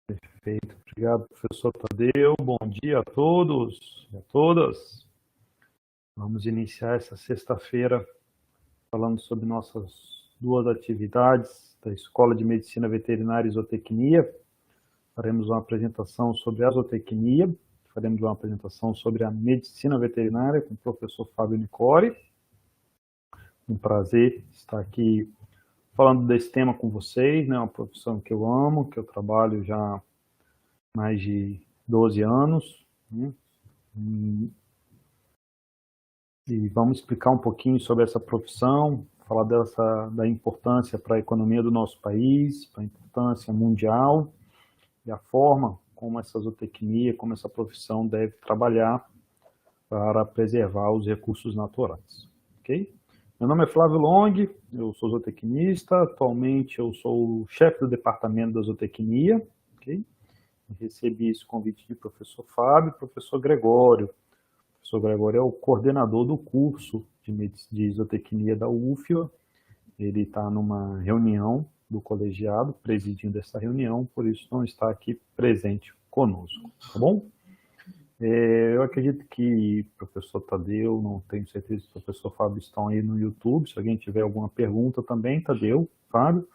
Perfeito, obrigado, professor Tadeu. Bom dia a todos e a todas. Vamos iniciar essa sexta-feira falando sobre nossas duas atividades da Escola de Medicina Veterinária e Zootecnia. Faremos uma apresentação sobre a zootecnia, faremos uma apresentação sobre a medicina veterinária com o professor Fábio Nicori. Um prazer estar aqui falando desse tema com vocês, né? Uma profissão que eu amo, que eu trabalho já há mais de 12 anos, né? E vamos explicar um pouquinho sobre essa profissão, falar da importância para a economia do nosso país, para a importância mundial e a forma como essa zootecnia, como essa profissão deve trabalhar para preservar os recursos naturais, ok? Meu nome é Flávio Long, eu sou zootecnista, atualmente eu sou o chefe do departamento da zootecnia, ok? Recebi esse convite de professor Fábio e professor Gregório. O professor Gregório é o coordenador do curso de zootecnia da UFIA, ele está numa reunião do colegiado, presidindo essa reunião, por isso não está aqui presente conosco, tá bom? Eu acredito que o professor Tadeu, não tenho certeza se o professor Fábio estão aí no YouTube. Se alguém tiver alguma pergunta também, Tadeu, Fábio,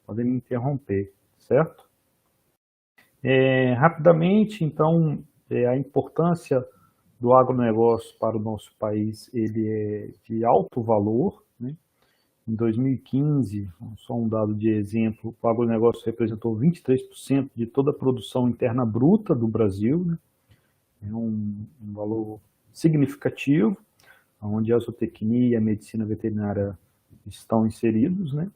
podem me interromper, certo? Rapidamente, então, a importância do agronegócio para o nosso país, ele é de alto valor, né? Em 2015, só um dado de exemplo, o agronegócio representou 23% de toda a produção interna bruta do Brasil, né? É um valor significativo, onde a zootecnia e a medicina veterinária estão inseridos, né?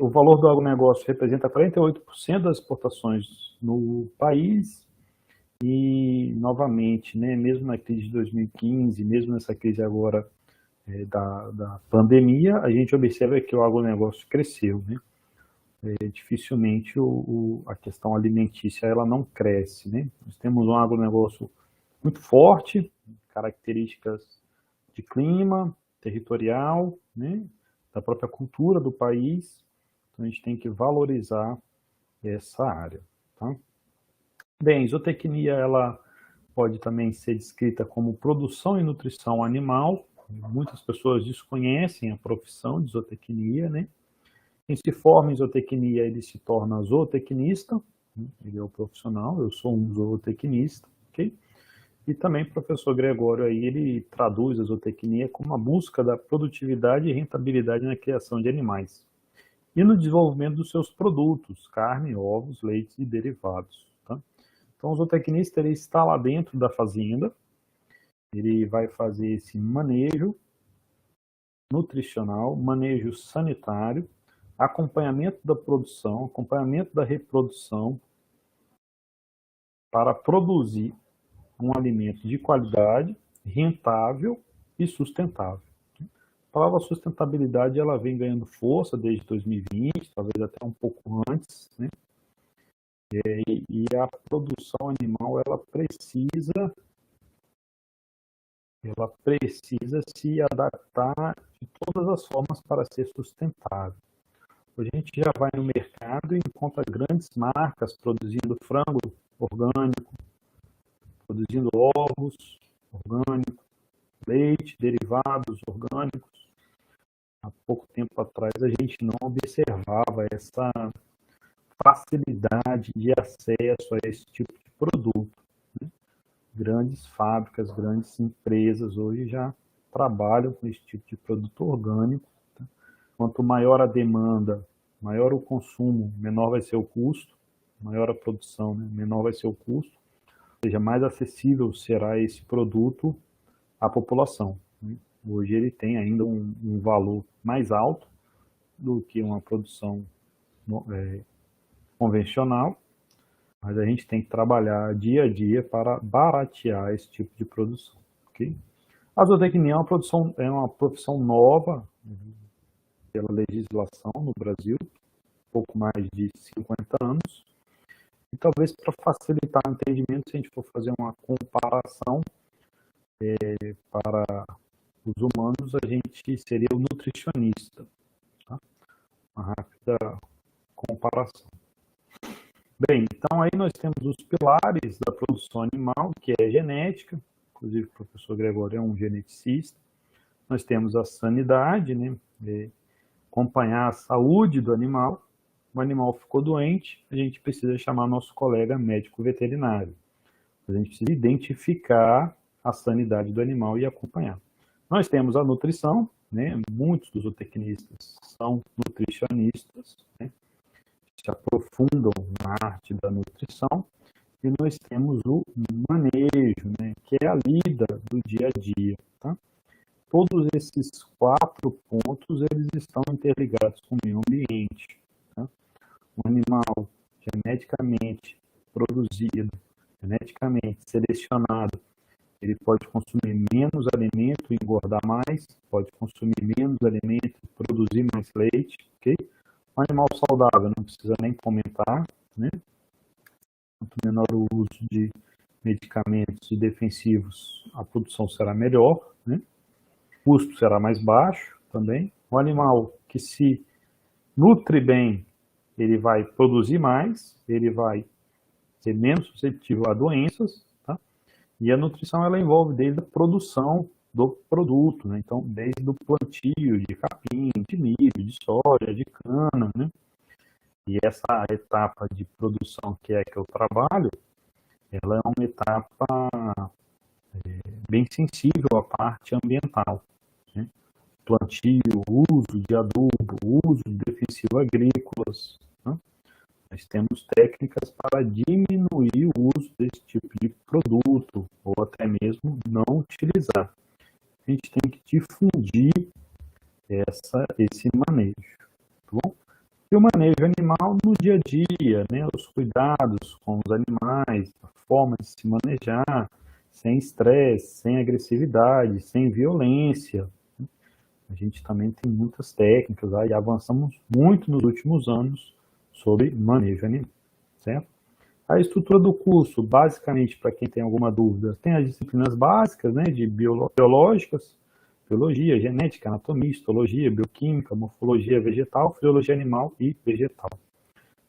O valor do agronegócio representa 48% das exportações no país e, novamente, né, mesmo na crise de 2015, mesmo nessa crise agora da pandemia, a gente observa que o agronegócio cresceu, né? Dificilmente a questão alimentícia ela não cresce, né? Nós temos um agronegócio muito forte, características de clima, territorial, né? Da própria cultura do país, então a gente tem que valorizar essa área, tá? Bem, zootecnia ela pode também ser descrita como produção e nutrição animal. Muitas pessoas desconhecem a profissão de zootecnia, né? Quem se forma em zootecnia, ele se torna zootecnista, ele é o profissional, eu sou um zootecnista, ok? E também o professor Gregório aí, ele traduz a zootecnia como a busca da produtividade e rentabilidade na criação de animais e no desenvolvimento dos seus produtos, carne, ovos, leite e derivados, tá? Então o zootecnista, ele está lá dentro da fazenda, ele vai fazer esse manejo nutricional, manejo sanitário, acompanhamento da produção, acompanhamento da reprodução, para produzir um alimento de qualidade, rentável e sustentável. A palavra sustentabilidade ela vem ganhando força desde 2020, talvez até um pouco antes, né? E a produção animal ela precisa se adaptar de todas as formas para ser sustentável. Hoje a gente já vai no mercado e encontra grandes marcas produzindo frango orgânico, produzindo ovos orgânicos, leite, derivados orgânicos. Há pouco tempo atrás a gente não observava essa facilidade de acesso a esse tipo de produto, né? Grandes fábricas, grandes empresas hoje já trabalham com esse tipo de produto orgânico. Tá? Quanto maior a demanda, maior o consumo, menor vai ser o custo, maior a produção, né? Menor vai ser o custo, ou seja, mais acessível será esse produto à população, né? Hoje ele tem ainda um valor mais alto do que uma produção convencional, mas a gente tem que trabalhar dia a dia para baratear esse tipo de produção, ok? A zootecnia é uma profissão nova pela legislação no Brasil, pouco mais de 50 anos, e talvez para facilitar o entendimento, se a gente for fazer uma comparação para os humanos, a gente seria o nutricionista, tá? Uma rápida comparação. Bem, então aí nós temos os pilares da produção animal, que é a genética, inclusive o professor Gregório é um geneticista. Nós temos a sanidade, né, acompanhar a saúde do animal. O animal ficou doente, a gente precisa chamar nosso colega médico veterinário. A gente precisa identificar a sanidade do animal e acompanhar. Nós temos a nutrição, né, muitos dos zootecnistas são nutricionistas, né, se aprofundam na arte da nutrição, e nós temos o manejo, né, que é a lida do dia a dia. Tá? Todos esses 4 pontos eles estão interligados com o meio ambiente. Tá? Um animal geneticamente produzido, geneticamente selecionado, ele pode consumir menos alimento e engordar mais, pode consumir menos alimento e produzir mais leite, ok? Um animal saudável não precisa nem comentar, né? Quanto menor o uso de medicamentos e defensivos, a produção será melhor, né? O custo será mais baixo também. Um animal que se nutre bem, ele vai produzir mais, ele vai ser menos suscetível a doenças, tá? E a nutrição ela envolve desde a produção do produto, né? Então, desde o plantio de capim, de milho, de soja, de cana, né? E essa etapa de produção que eu trabalho, ela é uma etapa bem sensível à parte ambiental, né? Plantio, uso de adubo, uso de defensivo agrícolas, né? Nós temos técnicas para diminuir o uso desse tipo de produto, ou até mesmo não utilizar. A gente tem que difundir esse manejo, tá bom? E o manejo animal no dia a dia, né? Os cuidados com os animais, a forma de se manejar, sem estresse, sem agressividade, sem violência. A gente também tem muitas técnicas, e avançamos muito nos últimos anos sobre manejo animal, certo? A estrutura do curso, basicamente, para quem tem alguma dúvida, tem as disciplinas básicas, né, de biológicas, biologia, genética, anatomia, histologia, bioquímica, morfologia vegetal, fisiologia animal e vegetal.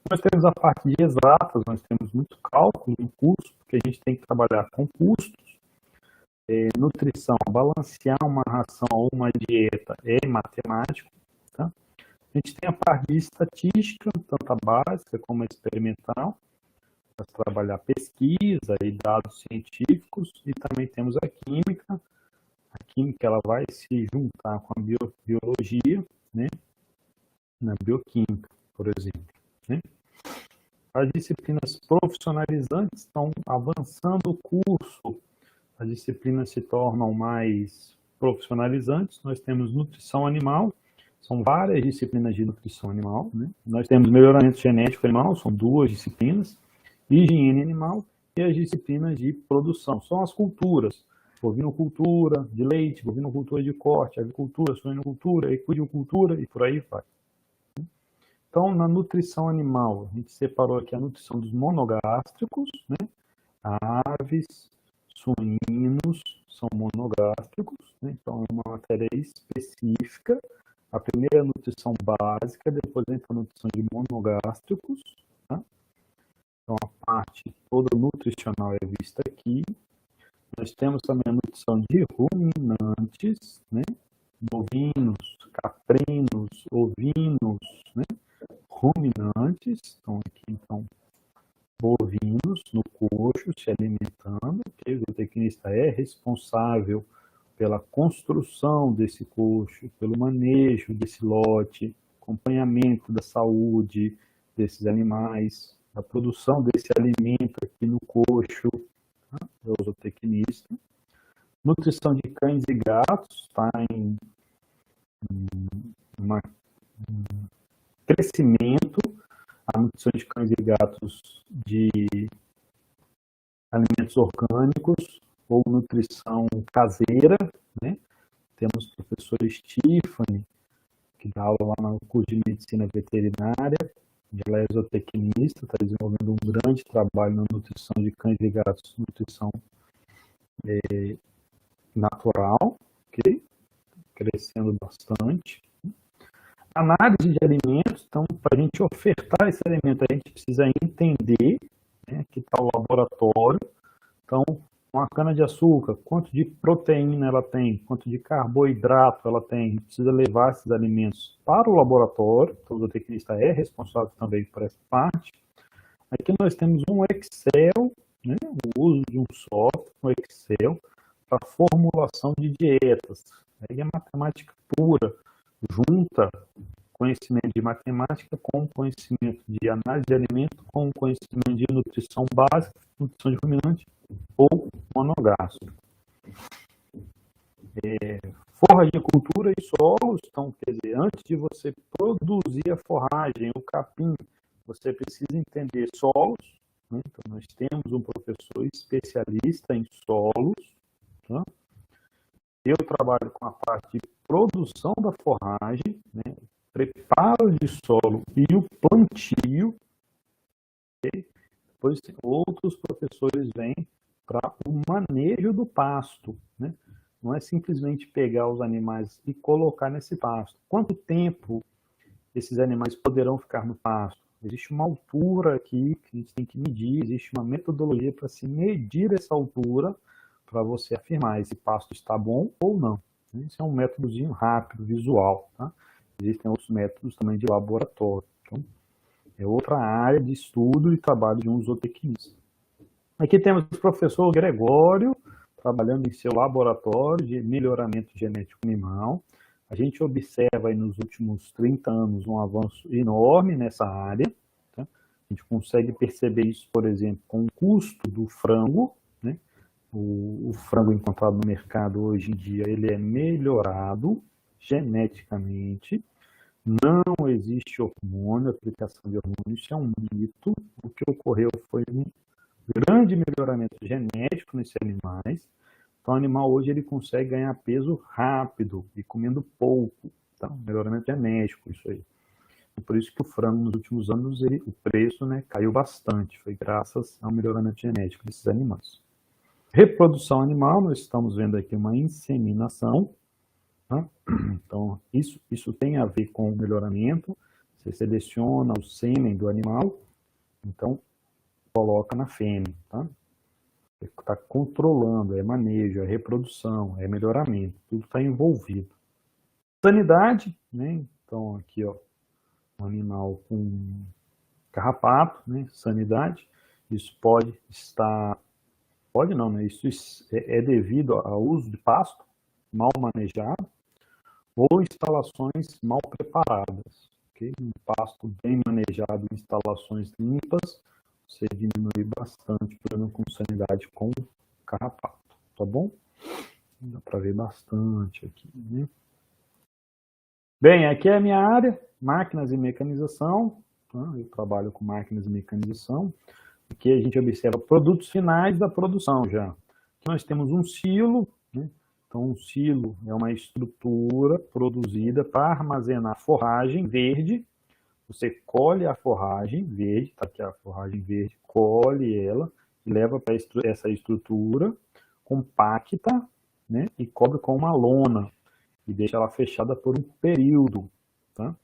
Nós temos a parte de exatas, nós temos muito cálculo no curso, porque a gente tem que trabalhar com custos. Nutrição, balancear uma ração ou uma dieta é matemático. Tá? A gente tem a parte de estatística, tanto a básica como a experimental, para trabalhar pesquisa e dados científicos, e também temos a química. A química ela vai se juntar com a biologia, né, na bioquímica, por exemplo. Né? As disciplinas profissionalizantes estão avançando o curso, as disciplinas se tornam mais profissionalizantes. Nós temos nutrição animal, são várias disciplinas de nutrição animal. Né? Nós temos melhoramento genético animal, são 2 disciplinas, higiene animal e as disciplinas de produção, são as culturas. Bovinocultura de leite, bovinocultura de corte, avicultura, suinocultura, equidicultura e por aí vai. Então, na nutrição animal, a gente separou aqui a nutrição dos monogástricos, né? Aves, suínos são monogástricos, né? Então é uma matéria específica. A primeira é a nutrição básica, depois entra a nutrição de monogástricos, tá? Então a parte toda nutricional é vista aqui. Nós temos também a nutrição de ruminantes, né? Bovinos, caprinos, ovinos, né? Ruminantes, estão aqui então bovinos no coxo se alimentando, que o zootecnista é responsável pela construção desse coxo, pelo manejo desse lote, acompanhamento da saúde desses animais, da produção desse alimento aqui no coxo, tá? É o zootecnista. Nutrição de cães e gatos está em crescimento. A nutrição de cães e gatos de alimentos orgânicos ou nutrição caseira, né? Temos o professor Stephanie, que dá aula lá no curso de medicina veterinária, ela é zootecnista, está desenvolvendo um grande trabalho na nutrição de cães e gatos, nutrição natural, ok? Crescendo bastante. Análise de alimentos, então, para a gente ofertar esse alimento, a gente precisa entender, né, que está o laboratório. Então, uma cana-de-açúcar, quanto de proteína ela tem, quanto de carboidrato ela tem, a gente precisa levar esses alimentos para o laboratório, então o zootecnista é responsável também por essa parte. Aqui nós temos um Excel, né, o uso de um software, um Excel, para formulação de dietas. Aí é matemática pura, junta conhecimento de matemática com conhecimento de análise de alimento, com conhecimento de nutrição básica, nutrição de ruminante ou monogástrico. Forras de cultura e solos, então, quer dizer, antes de você produzir a forragem, o capim, você precisa entender solos, né? Então, nós temos um professor especialista em solos, tá? Eu trabalho com a parte de produção da forragem, né? Preparo de solo e o plantio, okay? Depois outros professores vêm para o manejo do pasto, né? Não é simplesmente pegar os animais e colocar nesse pasto. Quanto tempo esses animais poderão ficar no pasto? Existe uma altura aqui que a gente tem que medir, existe uma metodologia para se medir essa altura para você afirmar esse pasto está bom ou não. Esse é um métodozinho rápido, visual, tá? Existem outros métodos também de laboratório. Então, é outra área de estudo e trabalho de um zootecnista. Aqui temos o professor Gregório, trabalhando em seu laboratório de melhoramento genético animal. A gente observa aí nos últimos 30 anos um avanço enorme nessa área. Tá? A gente consegue perceber isso, por exemplo, com o custo do frango, né? O frango encontrado no mercado hoje em dia, ele é melhorado geneticamente. Não existe hormônio, aplicação de hormônio, isso é um mito. O que ocorreu foi um grande melhoramento genético nesses animais. Então, o animal hoje ele consegue ganhar peso rápido e comendo pouco. Tá? Melhoramento genético, isso aí. E por isso que o frango, nos últimos anos, o preço, né, caiu bastante. Foi graças ao melhoramento genético desses animais. Reprodução animal, nós estamos vendo aqui uma inseminação. Tá? Então, isso tem a ver com o melhoramento. Você seleciona o sêmen do animal, então coloca na fêmea. Tá? Você está controlando, é manejo, é reprodução, é melhoramento, tudo está envolvido. Sanidade, né? Então aqui, ó, um animal com carrapato, né? Sanidade, isso pode estar, pode não, né? Isso é devido ao uso de pasto mal manejado ou instalações mal preparadas. Okay? Um pasto bem manejado, instalações limpas, você diminui bastante o problema com sanidade com carrapato, tá bom? Dá para ver bastante aqui, né? Bem, aqui é a minha área, máquinas e mecanização, tá? Eu trabalho com máquinas e mecanização. Aqui a gente observa produtos finais da produção já. Aqui nós temos um silo, né? Então um silo é uma estrutura produzida para armazenar forragem verde. Você colhe a forragem verde, tá aqui a forragem verde, colhe ela e leva para essa estrutura, compacta, né, e cobre com uma lona e deixa ela fechada por um período. Tá?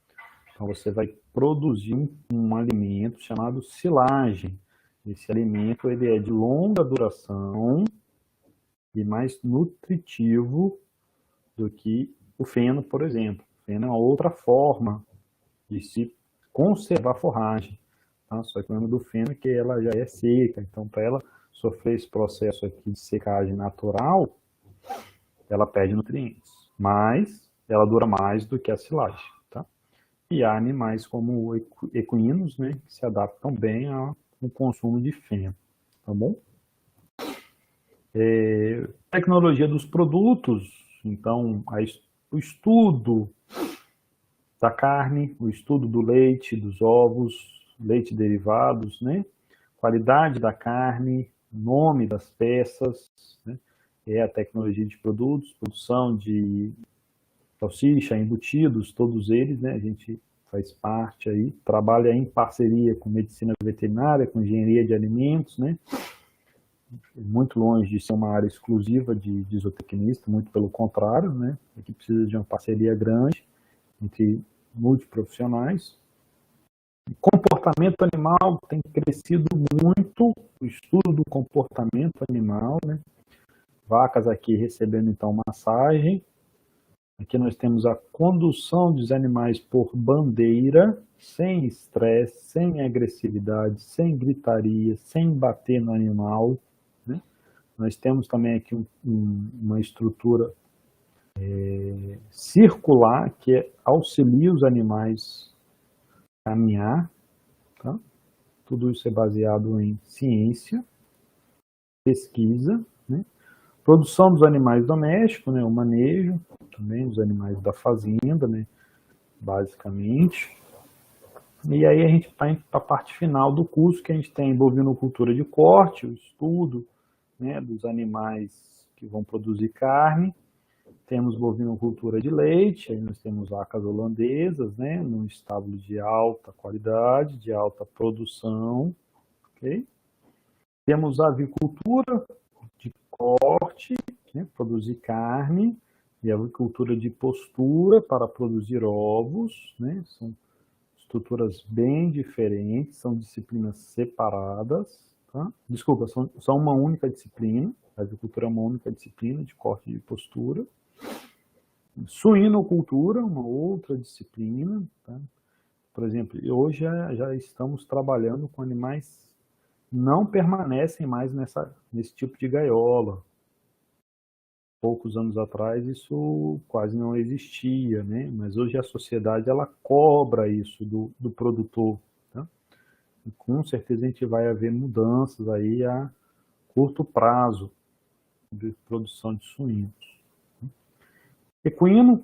Então você vai produzir um alimento chamado silagem. Esse alimento ele é de longa duração e mais nutritivo do que o feno, por exemplo. O feno é uma outra forma de se conservar a forragem. Tá? Só que o problema do feno é que ela já é seca, então para ela sofrer esse processo aqui de secagem natural, ela perde nutrientes, mas ela dura mais do que a silagem. Tá? E há animais como equinos, né, que se adaptam bem ao consumo de feno. Tá bom? Tecnologia dos produtos, então o estudo da carne, o estudo do leite, dos ovos, leite derivados, né? Qualidade da carne, nome das peças, né? É a tecnologia de produtos, produção de salsicha, embutidos, todos eles, né? A gente faz parte aí, trabalha em parceria com medicina veterinária, com engenharia de alimentos, né? Muito longe de ser uma área exclusiva de zootecnista, muito pelo contrário, né? Aqui precisa de uma parceria grande entre multiprofissionais. Comportamento animal tem crescido muito, o estudo do comportamento animal, né? Vacas aqui recebendo então massagem. Aqui nós temos a condução dos animais por bandeira, sem estresse, sem agressividade, sem gritaria, sem bater no animal, né? Nós temos também aqui uma estrutura circular que auxilia os animais a caminhar, tá? Tudo isso é baseado em ciência, pesquisa, né? Produção dos animais domésticos, né? O manejo também dos animais da fazenda, né? Basicamente. E aí a gente está para a parte final do curso, que a gente tem bovinocultura de corte, o estudo, né, dos animais que vão produzir carne. Temos bovinocultura de leite, aí nós temos vacas holandesas, né, num estábulo de alta qualidade, de alta produção. Okay? Temos avicultura de corte, né, produzir carne, e avicultura de postura para produzir ovos, né, são estruturas bem diferentes, são disciplinas separadas, tá? Desculpa, são uma única disciplina, a avicultura é uma única disciplina de corte de postura. Suinocultura, uma outra disciplina, tá? Por exemplo, hoje já estamos trabalhando com animais que não permanecem mais nesse tipo de gaiola. Poucos anos atrás isso quase não existia, né? Mas hoje a sociedade ela cobra isso do produtor, tá? E com certeza a gente vai haver mudanças aí a curto prazo de produção de suínos. Equino,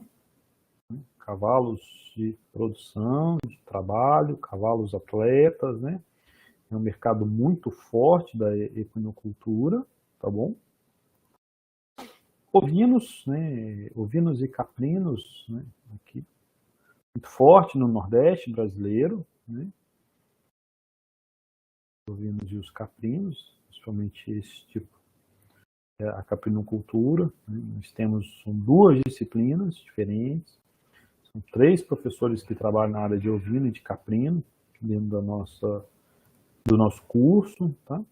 cavalos de produção, de trabalho, cavalos atletas, né? É um mercado muito forte da equinocultura, tá bom? Ovinos, né? Ovinos e caprinos, né? Aqui, muito forte no Nordeste brasileiro, né? Os ovinos e os caprinos, principalmente esse tipo, a caprinocultura, né? Nós temos duas disciplinas diferentes, são 3 professores que trabalham na área de ovino e de caprino, dentro do nosso curso, tá?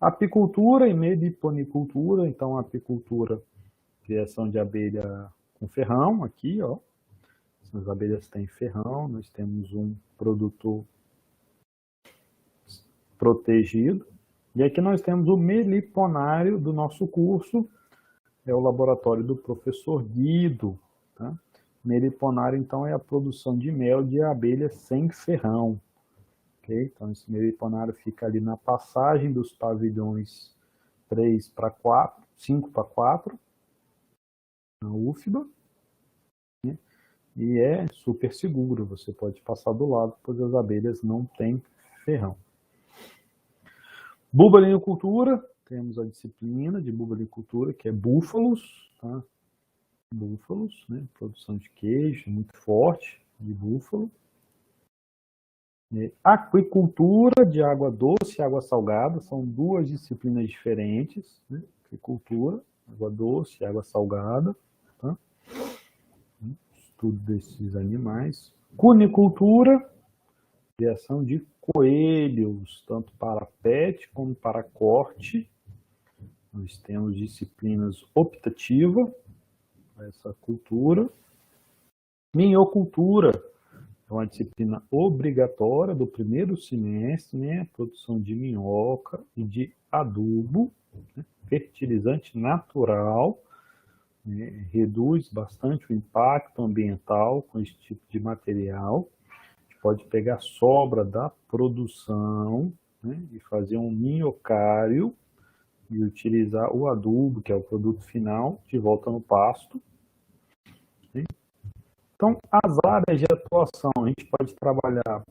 Apicultura e meliponicultura, então a apicultura, criação de abelha com ferrão, aqui, ó. As abelhas têm ferrão, nós temos um produtor protegido. E aqui nós temos o meliponário do nosso curso, é o laboratório do professor Guido, tá? Meliponário, então, é a produção de mel de abelhas sem ferrão. Okay? Então, esse meliponário fica ali na passagem dos pavilhões 3 para 4, 5 para 4, na UFBA, né? E é super seguro, você pode passar do lado, pois as abelhas não têm ferrão. Búbalinicultura, temos a disciplina de búbalinicultura, que é búfalos, tá? Búfalos, né? Produção de queijo, muito forte, de búfalo. Aquicultura de água doce e água salgada, são 2 disciplinas diferentes, né? Aquicultura, água doce e água salgada, tá? Estudo desses animais. Cunicultura, criação de coelhos, tanto para pet como para corte. Nós temos disciplinas optativa, essa cultura. Minhocultura, é uma disciplina obrigatória do primeiro semestre, né? Produção de minhoca e de adubo, né? Fertilizante natural, né? Reduz bastante o impacto ambiental com esse tipo de material. A gente pode pegar a sobra da produção, né? E fazer um minhocário e utilizar o adubo, que é o produto final, de volta no pasto. Então, as áreas de atuação, a gente pode trabalhar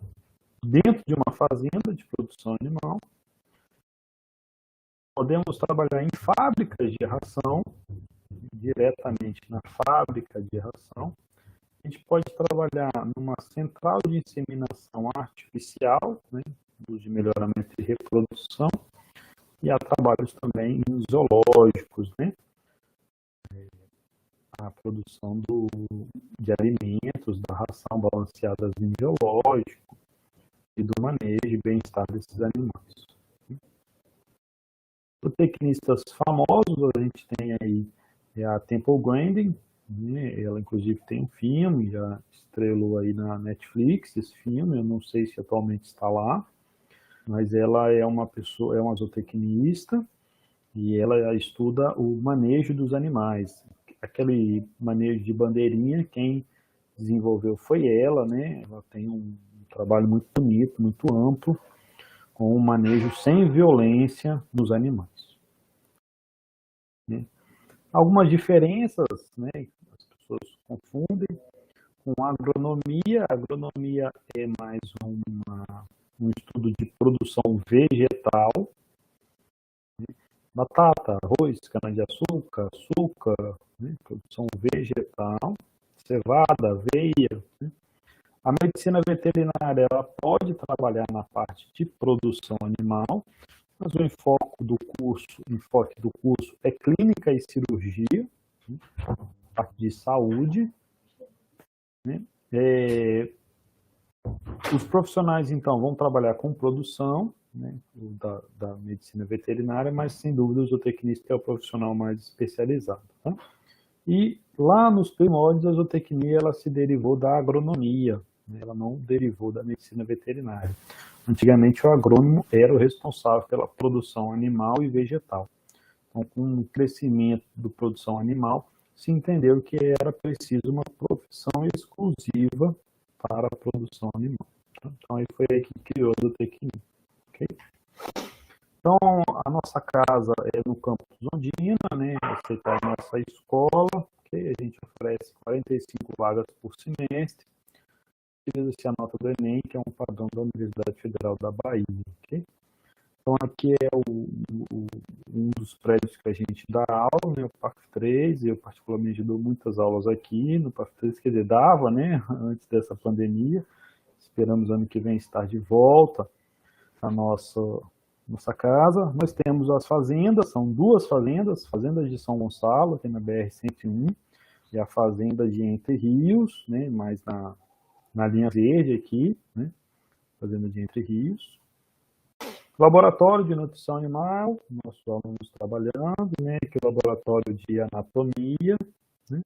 dentro de uma fazenda de produção animal, podemos trabalhar em fábricas de ração, diretamente na fábrica de ração, a gente pode trabalhar numa central de inseminação artificial, né, de melhoramento e reprodução, e há trabalhos também em zoológicos, né, a produção de alimentos, da alimentação balanceada a nível biológico e do manejo e bem-estar desses animais. Zootecnistas famosos, a gente tem aí a Temple Grandin, né? Ela inclusive tem um filme, já estrelou aí na Netflix esse filme, eu não sei se atualmente está lá, mas ela é uma pessoa, é uma zootecnista e ela estuda o manejo dos animais. Aquele manejo de bandeirinha, quem desenvolveu foi ela, né? Ela tem um trabalho muito bonito, muito amplo, com um manejo sem violência nos animais. Né? Algumas diferenças, né? As pessoas confundem com agronomia. A agronomia é mais um estudo de produção vegetal, né? Batata, arroz, cana-de-açúcar, açúcar, né? Produção vegetal, cevada, aveia. Né? A medicina veterinária ela pode trabalhar na parte de produção animal, mas o enfoque do curso é clínica e cirurgia, né? Parte de saúde. Né? Os profissionais, então, vão trabalhar com produção, né, da medicina veterinária, mas, sem dúvida, o zootecnista é o profissional mais especializado. Tá? E lá nos primórdios, a zootecnia ela se derivou da agronomia, né? Ela não derivou da medicina veterinária. Antigamente, o agrônomo era o responsável pela produção animal e vegetal. Então, com o crescimento da produção animal, se entendeu que era preciso uma profissão exclusiva para a produção animal. Então, aí foi aí que criou a zootecnia. Okay? Então, a nossa casa é no campus Ondina, né? Essa é a nossa escola, okay? A gente oferece 45 vagas por semestre. Utiliza-se a nota do Enem, que é um padrão da Universidade Federal da Bahia. Okay? Então, aqui é um dos prédios que a gente dá aula, né? O PAF 3, eu particularmente dou muitas aulas aqui no PAF 3, quer dizer, dava, né? Antes dessa pandemia. Esperamos ano que vem estar de volta à nossa casa. Nós temos as fazendas, são duas fazendas, fazendas de São Gonçalo, tem na BR-101, e a fazenda de Entre Rios, né? Mais na linha verde aqui, né? Fazenda de Entre Rios. Laboratório de nutrição animal, nossos alunos trabalhando, né? Aqui o laboratório de anatomia, né?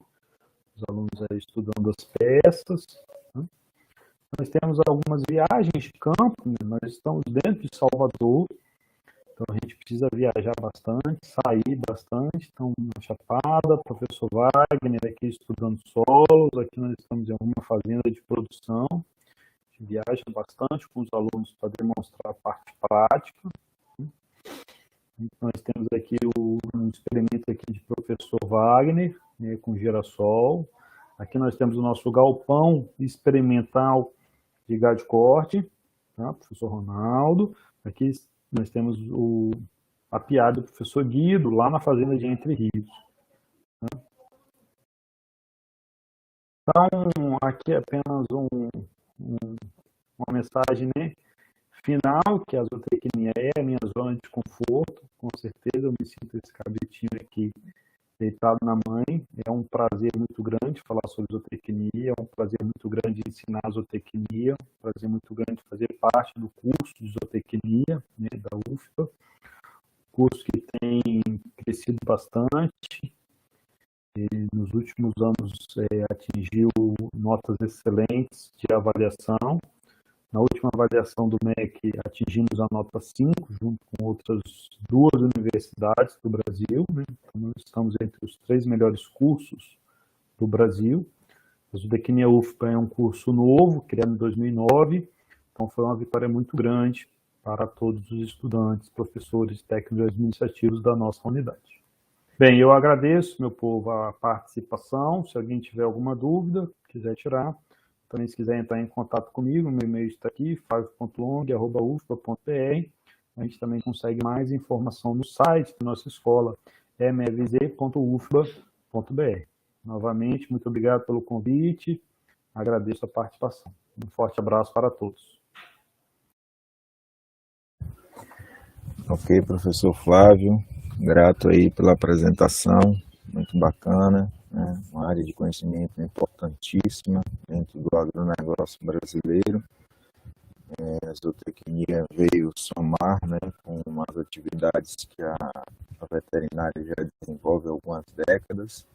Os alunos aí estudando as peças. Né? Nós temos algumas viagens de campo, né? Nós estamos dentro de Salvador, então a gente precisa viajar bastante, sair bastante. Então, na Chapada, professor Wagner aqui estudando solos, aqui nós estamos em uma fazenda de produção. Viaja bastante com os alunos para demonstrar a parte prática. Nós temos aqui um experimento aqui de professor Wagner, né, com girassol. Aqui nós temos o nosso galpão experimental de gado de corte, tá? Professor Ronaldo. Aqui nós temos a piada do professor Guido, lá na fazenda de Entre Rios. Tá? Então, aqui é apenas uma mensagem, né, final, que a zootecnia é a minha zona de conforto, com certeza eu me sinto esse cabritinho aqui deitado na mãe, é um prazer muito grande falar sobre zootecnia, é um prazer muito grande ensinar zootecnia, é um prazer muito grande fazer parte do curso de zootecnia, né, da UFBA, curso que tem crescido bastante, e nos últimos anos atingiu notas excelentes de avaliação. Na última avaliação do MEC, atingimos a nota 5, junto com outras 2 universidades do Brasil. Né? Então, nós estamos entre os 3 melhores cursos do Brasil. A zootecnia UFBA é um curso novo, criado em 2009, então foi uma vitória muito grande para todos os estudantes, professores, técnicos administrativos da nossa unidade. Bem, eu agradeço, meu povo, a participação. Se alguém tiver alguma dúvida, quiser tirar, também se quiser entrar em contato comigo, meu e-mail está aqui, flavio.long@ufba.br. A gente também consegue mais informação no site da nossa escola, mevz.ufba.br. Novamente, muito obrigado pelo convite, agradeço a participação. Um forte abraço para todos. Ok, professor Flávio, grato aí pela apresentação, muito bacana, né? Uma área de conhecimento importantíssima dentro do agronegócio brasileiro. A zootecnia veio somar, né, com umas atividades que a veterinária já desenvolve há algumas décadas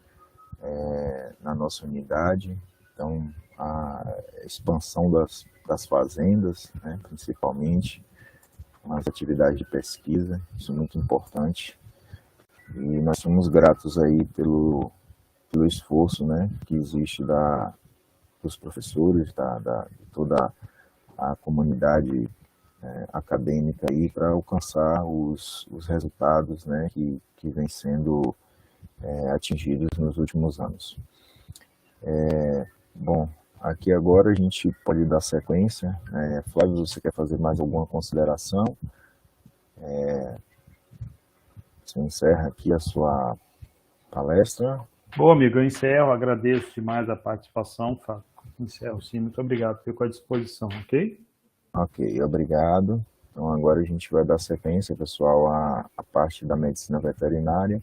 na nossa unidade. Então, a expansão das fazendas, né, principalmente, as atividades de pesquisa, isso é muito importante. E nós somos gratos aí pelo esforço, né, que existe dos professores, de toda a comunidade acadêmica aí para alcançar os resultados, né, que vem sendo atingidos nos últimos anos. Bom, aqui agora a gente pode dar sequência. Flávio, você quer fazer mais alguma consideração? Você encerra aqui a sua palestra. Bom, amigo, eu encerro, agradeço demais a participação, Fábio. Encerro, sim, muito obrigado, fico à disposição, ok? Ok, obrigado. Então agora a gente vai dar sequência, pessoal, à parte da medicina veterinária.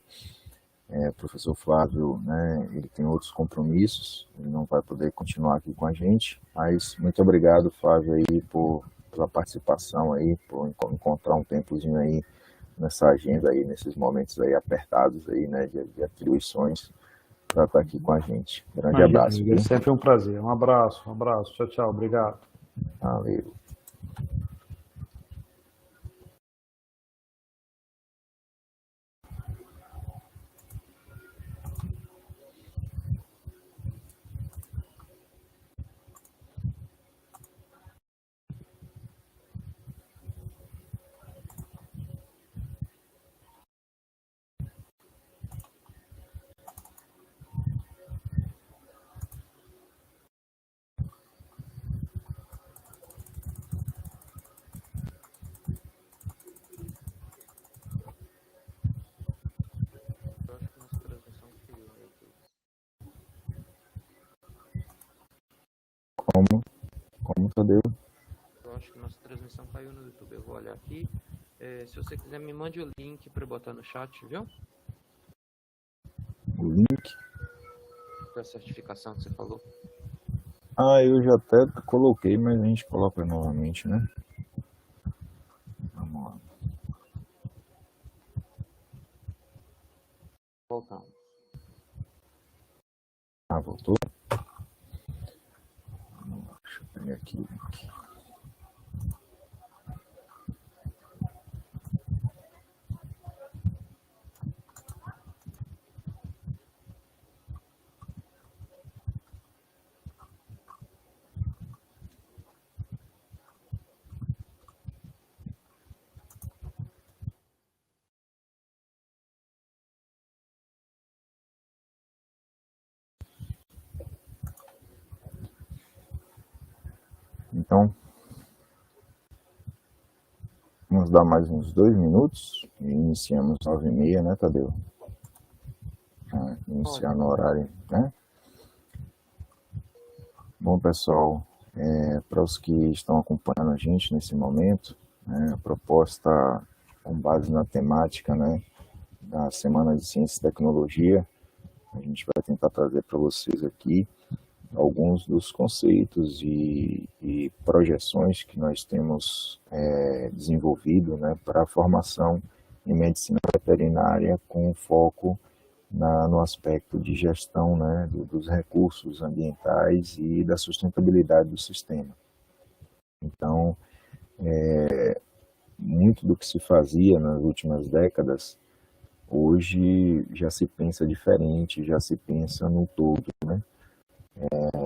O professor Flávio, né, ele tem outros compromissos, ele não vai poder continuar aqui com a gente, mas muito obrigado, Flávio, aí, pela participação aí, por encontrar um tempozinho aí nessa agenda aí, nesses momentos aí apertados aí, né, de atribuições, para estar aqui com a gente. Grande abraço. É sempre um prazer. Um abraço, tchau, tchau, obrigado. Valeu. Como, Tadeu? Eu acho que nossa transmissão caiu no YouTube. Eu vou olhar aqui. Se você quiser, me mande o link para botar no chat, viu? O link? Da certificação que você falou. Eu já até coloquei, mas a gente coloca novamente, né? Vamos lá. Voltamos. Voltou? Deixa eu pegar aqui o link. Então, vamos dar mais uns 2 minutos e iniciamos 9h30, né, Tadeu? Iniciar no horário, né? Bom, pessoal, para os que estão acompanhando a gente nesse momento, a proposta com base na temática, né, da Semana de Ciência e Tecnologia, a gente vai tentar trazer para vocês aqui alguns dos conceitos e projeções que nós temos desenvolvido, né, para a formação em medicina veterinária com foco no aspecto de gestão, né, dos recursos ambientais e da sustentabilidade do sistema. Então, muito do que se fazia nas últimas décadas, hoje já se pensa diferente, já se pensa no todo, né?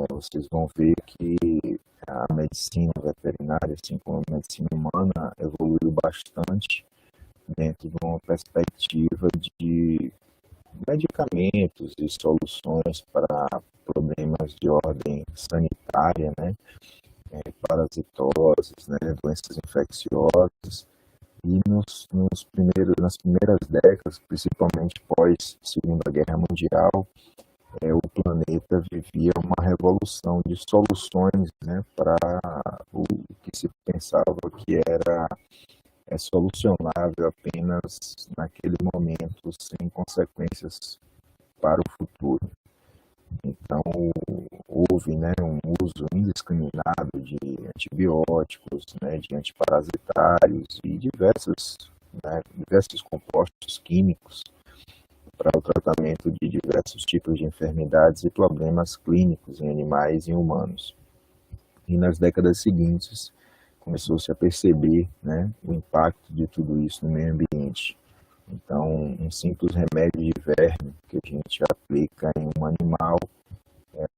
Vocês vão ver que a medicina veterinária, assim como a medicina humana, evoluiu bastante dentro de uma perspectiva de medicamentos e soluções para problemas de ordem sanitária, né? Parasitoses, né? Doenças infecciosas. E nas primeiras décadas, principalmente pós Segunda Guerra Mundial, o planeta vivia uma revolução de soluções, né, para o que se pensava que era solucionável apenas naquele momento, sem consequências para o futuro. Então, houve, né, um uso indiscriminado de antibióticos, né, de antiparasitários e diversos compostos químicos para o tratamento de diversos tipos de enfermidades e problemas clínicos em animais e humanos. E nas décadas seguintes, começou-se a perceber, né, o impacto de tudo isso no meio ambiente. Então, um simples remédio de verme que a gente aplica em um animal,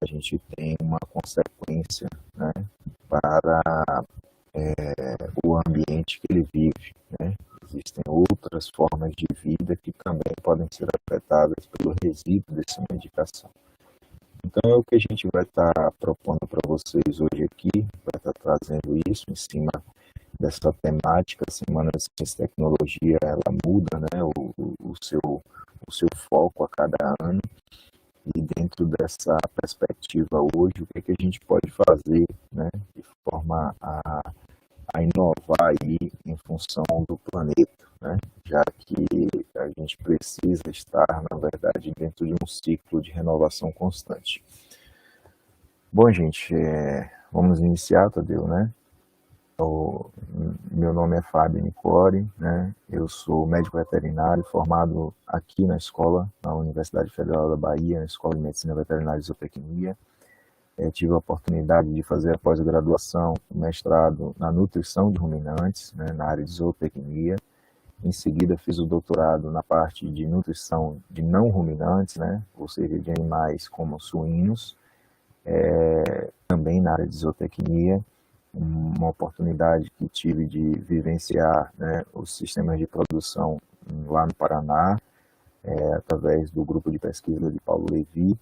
a gente tem uma consequência, né, para o ambiente que ele vive, né? Existem outras formas de vida que também podem ser afetadas pelo resíduo dessa medicação. Então é o que a gente vai estar propondo para vocês hoje aqui, vai estar trazendo isso em cima dessa temática. A Semana de Ciência e Tecnologia, ela muda, né, o seu foco a cada ano, e dentro dessa perspectiva hoje, o que a gente pode fazer, né, de forma a inovar aí em função do planeta, né, já que a gente precisa estar, na verdade, dentro de um ciclo de renovação constante. Bom, gente, vamos iniciar, Tadeu, né? Meu nome é Fábio Nicori, né? Eu sou médico veterinário formado aqui na escola, na Universidade Federal da Bahia, na Escola de Medicina Veterinária e Zootecnia. Tive a oportunidade de fazer a pós-graduação, mestrado na nutrição de ruminantes, né, na área de zootecnia. Em seguida, fiz o doutorado na parte de nutrição de não ruminantes, né, ou seja, de animais como suínos, também na área de zootecnia. Uma oportunidade que tive de vivenciar, né, os sistemas de produção lá no Paraná, através do grupo de pesquisa de Paulo Levi,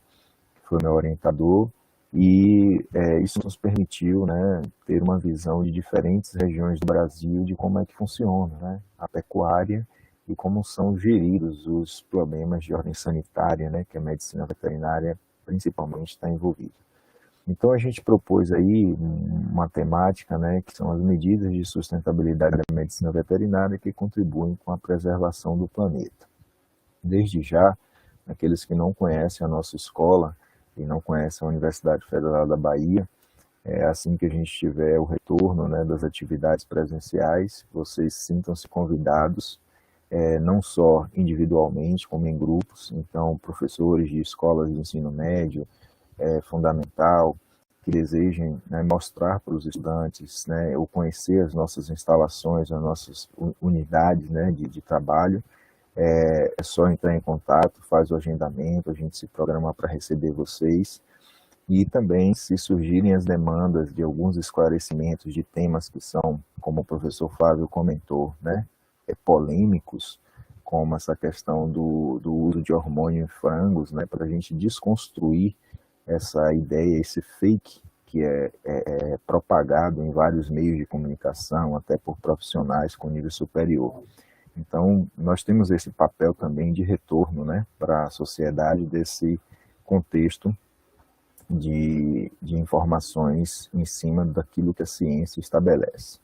que foi meu orientador. E isso nos permitiu, né, ter uma visão de diferentes regiões do Brasil de como é que funciona, né, a pecuária e como são geridos os problemas de ordem sanitária, né, que a medicina veterinária principalmente está envolvida. Então a gente propôs aí uma temática, né, que são as medidas de sustentabilidade da medicina veterinária que contribuem com a preservação do planeta. Desde já, aqueles que não conhecem a nossa escola e não conhecem a Universidade Federal da Bahia, assim que a gente tiver o retorno, né, das atividades presenciais, vocês sintam-se convidados, não só individualmente, como em grupos. Então, professores de escolas de ensino médio, fundamental, que desejem, né, mostrar para os estudantes, né, ou conhecer as nossas instalações, as nossas unidades, né, de trabalho, é só entrar em contato, faz o agendamento, a gente se programa para receber vocês. E também, se surgirem as demandas de alguns esclarecimentos de temas que são, como o professor Fábio comentou, né, polêmicos, como essa questão do uso de hormônio em frangos, né, para a gente desconstruir essa ideia, esse fake que é propagado em vários meios de comunicação, até por profissionais com nível superior. Então, nós temos esse papel também de retorno, né, para a sociedade desse contexto de informações em cima daquilo que a ciência estabelece.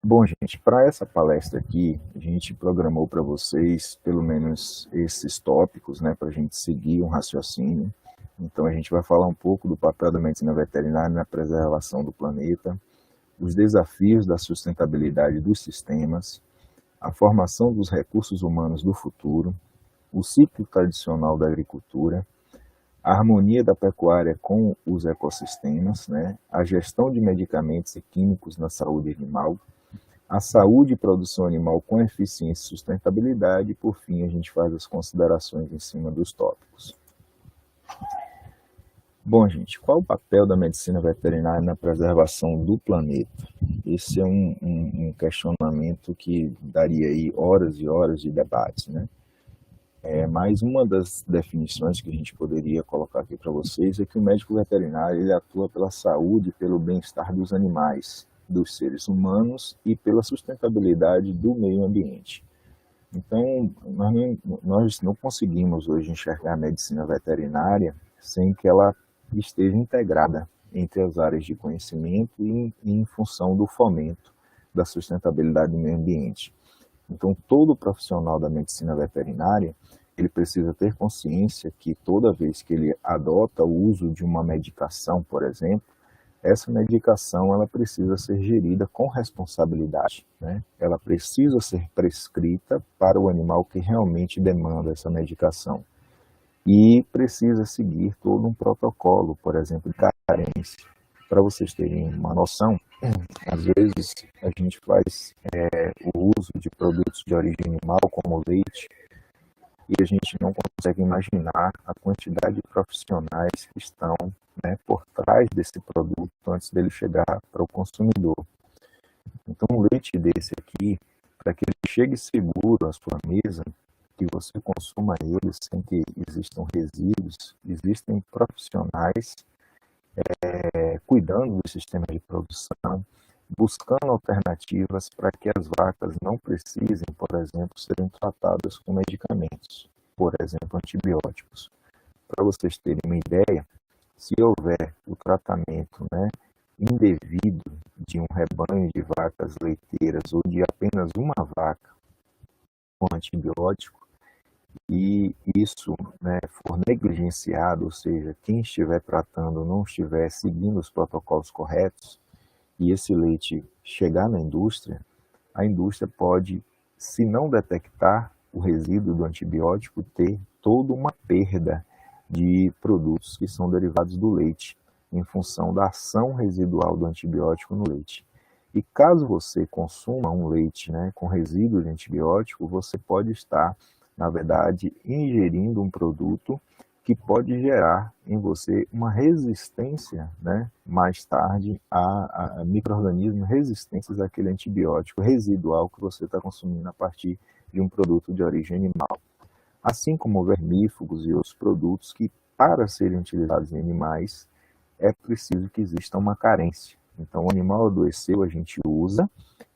Bom, gente, para essa palestra aqui, a gente programou para vocês pelo menos esses tópicos, né, para a gente seguir um raciocínio. Então, a gente vai falar um pouco do papel da medicina veterinária na preservação do planeta, os desafios da sustentabilidade dos sistemas, a formação dos recursos humanos do futuro, o ciclo tradicional da agricultura, a harmonia da pecuária com os ecossistemas, né, a gestão de medicamentos e químicos na saúde animal, a saúde e produção animal com eficiência e sustentabilidade, e, por fim, a gente faz as considerações em cima dos tópicos. Bom, gente, qual o papel da medicina veterinária na preservação do planeta? Esse é um questionamento que daria aí horas e horas de debate, né? Mas uma das definições que a gente poderia colocar aqui para vocês é que o médico veterinário ele atua pela saúde e pelo bem-estar dos animais, dos seres humanos e pela sustentabilidade do meio ambiente. Então, nós não conseguimos hoje enxergar a medicina veterinária sem que ela esteja integrada entre as áreas de conhecimento e em função do fomento da sustentabilidade do meio ambiente. Então, todo profissional da medicina veterinária, ele precisa ter consciência que toda vez que ele adota o uso de uma medicação, por exemplo, essa medicação ela precisa ser gerida com responsabilidade, né? Ela precisa ser prescrita para o animal que realmente demanda essa medicação. E precisa seguir todo um protocolo, por exemplo, de carência. Para vocês terem uma noção, às vezes a gente faz o uso de produtos de origem animal, como leite, e a gente não consegue imaginar a quantidade de profissionais que estão, né, por trás desse produto antes dele chegar para o consumidor. Então, um leite desse aqui, para que ele chegue seguro à sua mesa, que você consuma ele sem que existam resíduos, existem profissionais cuidando do sistema de produção, buscando alternativas para que as vacas não precisem, por exemplo, serem tratadas com medicamentos, por exemplo, antibióticos. Para vocês terem uma ideia, se houver o tratamento, né, indevido de um rebanho de vacas leiteiras ou de apenas uma vaca com antibiótico, e isso, né, for negligenciado, ou seja, quem estiver tratando não estiver seguindo os protocolos corretos, e esse leite chegar na indústria, a indústria pode, se não detectar o resíduo do antibiótico, ter toda uma perda de produtos que são derivados do leite, em função da ação residual do antibiótico no leite. E caso você consuma um leite, né, com resíduo de antibiótico, você pode estar, na verdade, ingerindo um produto que pode gerar em você uma resistência, né, mais tarde a micro-organismos resistentes àquele antibiótico residual que você está consumindo a partir de um produto de origem animal. Assim como vermífugos e outros produtos que, para serem utilizados em animais, é preciso que exista uma carência. Então, o animal adoeceu, a gente usa,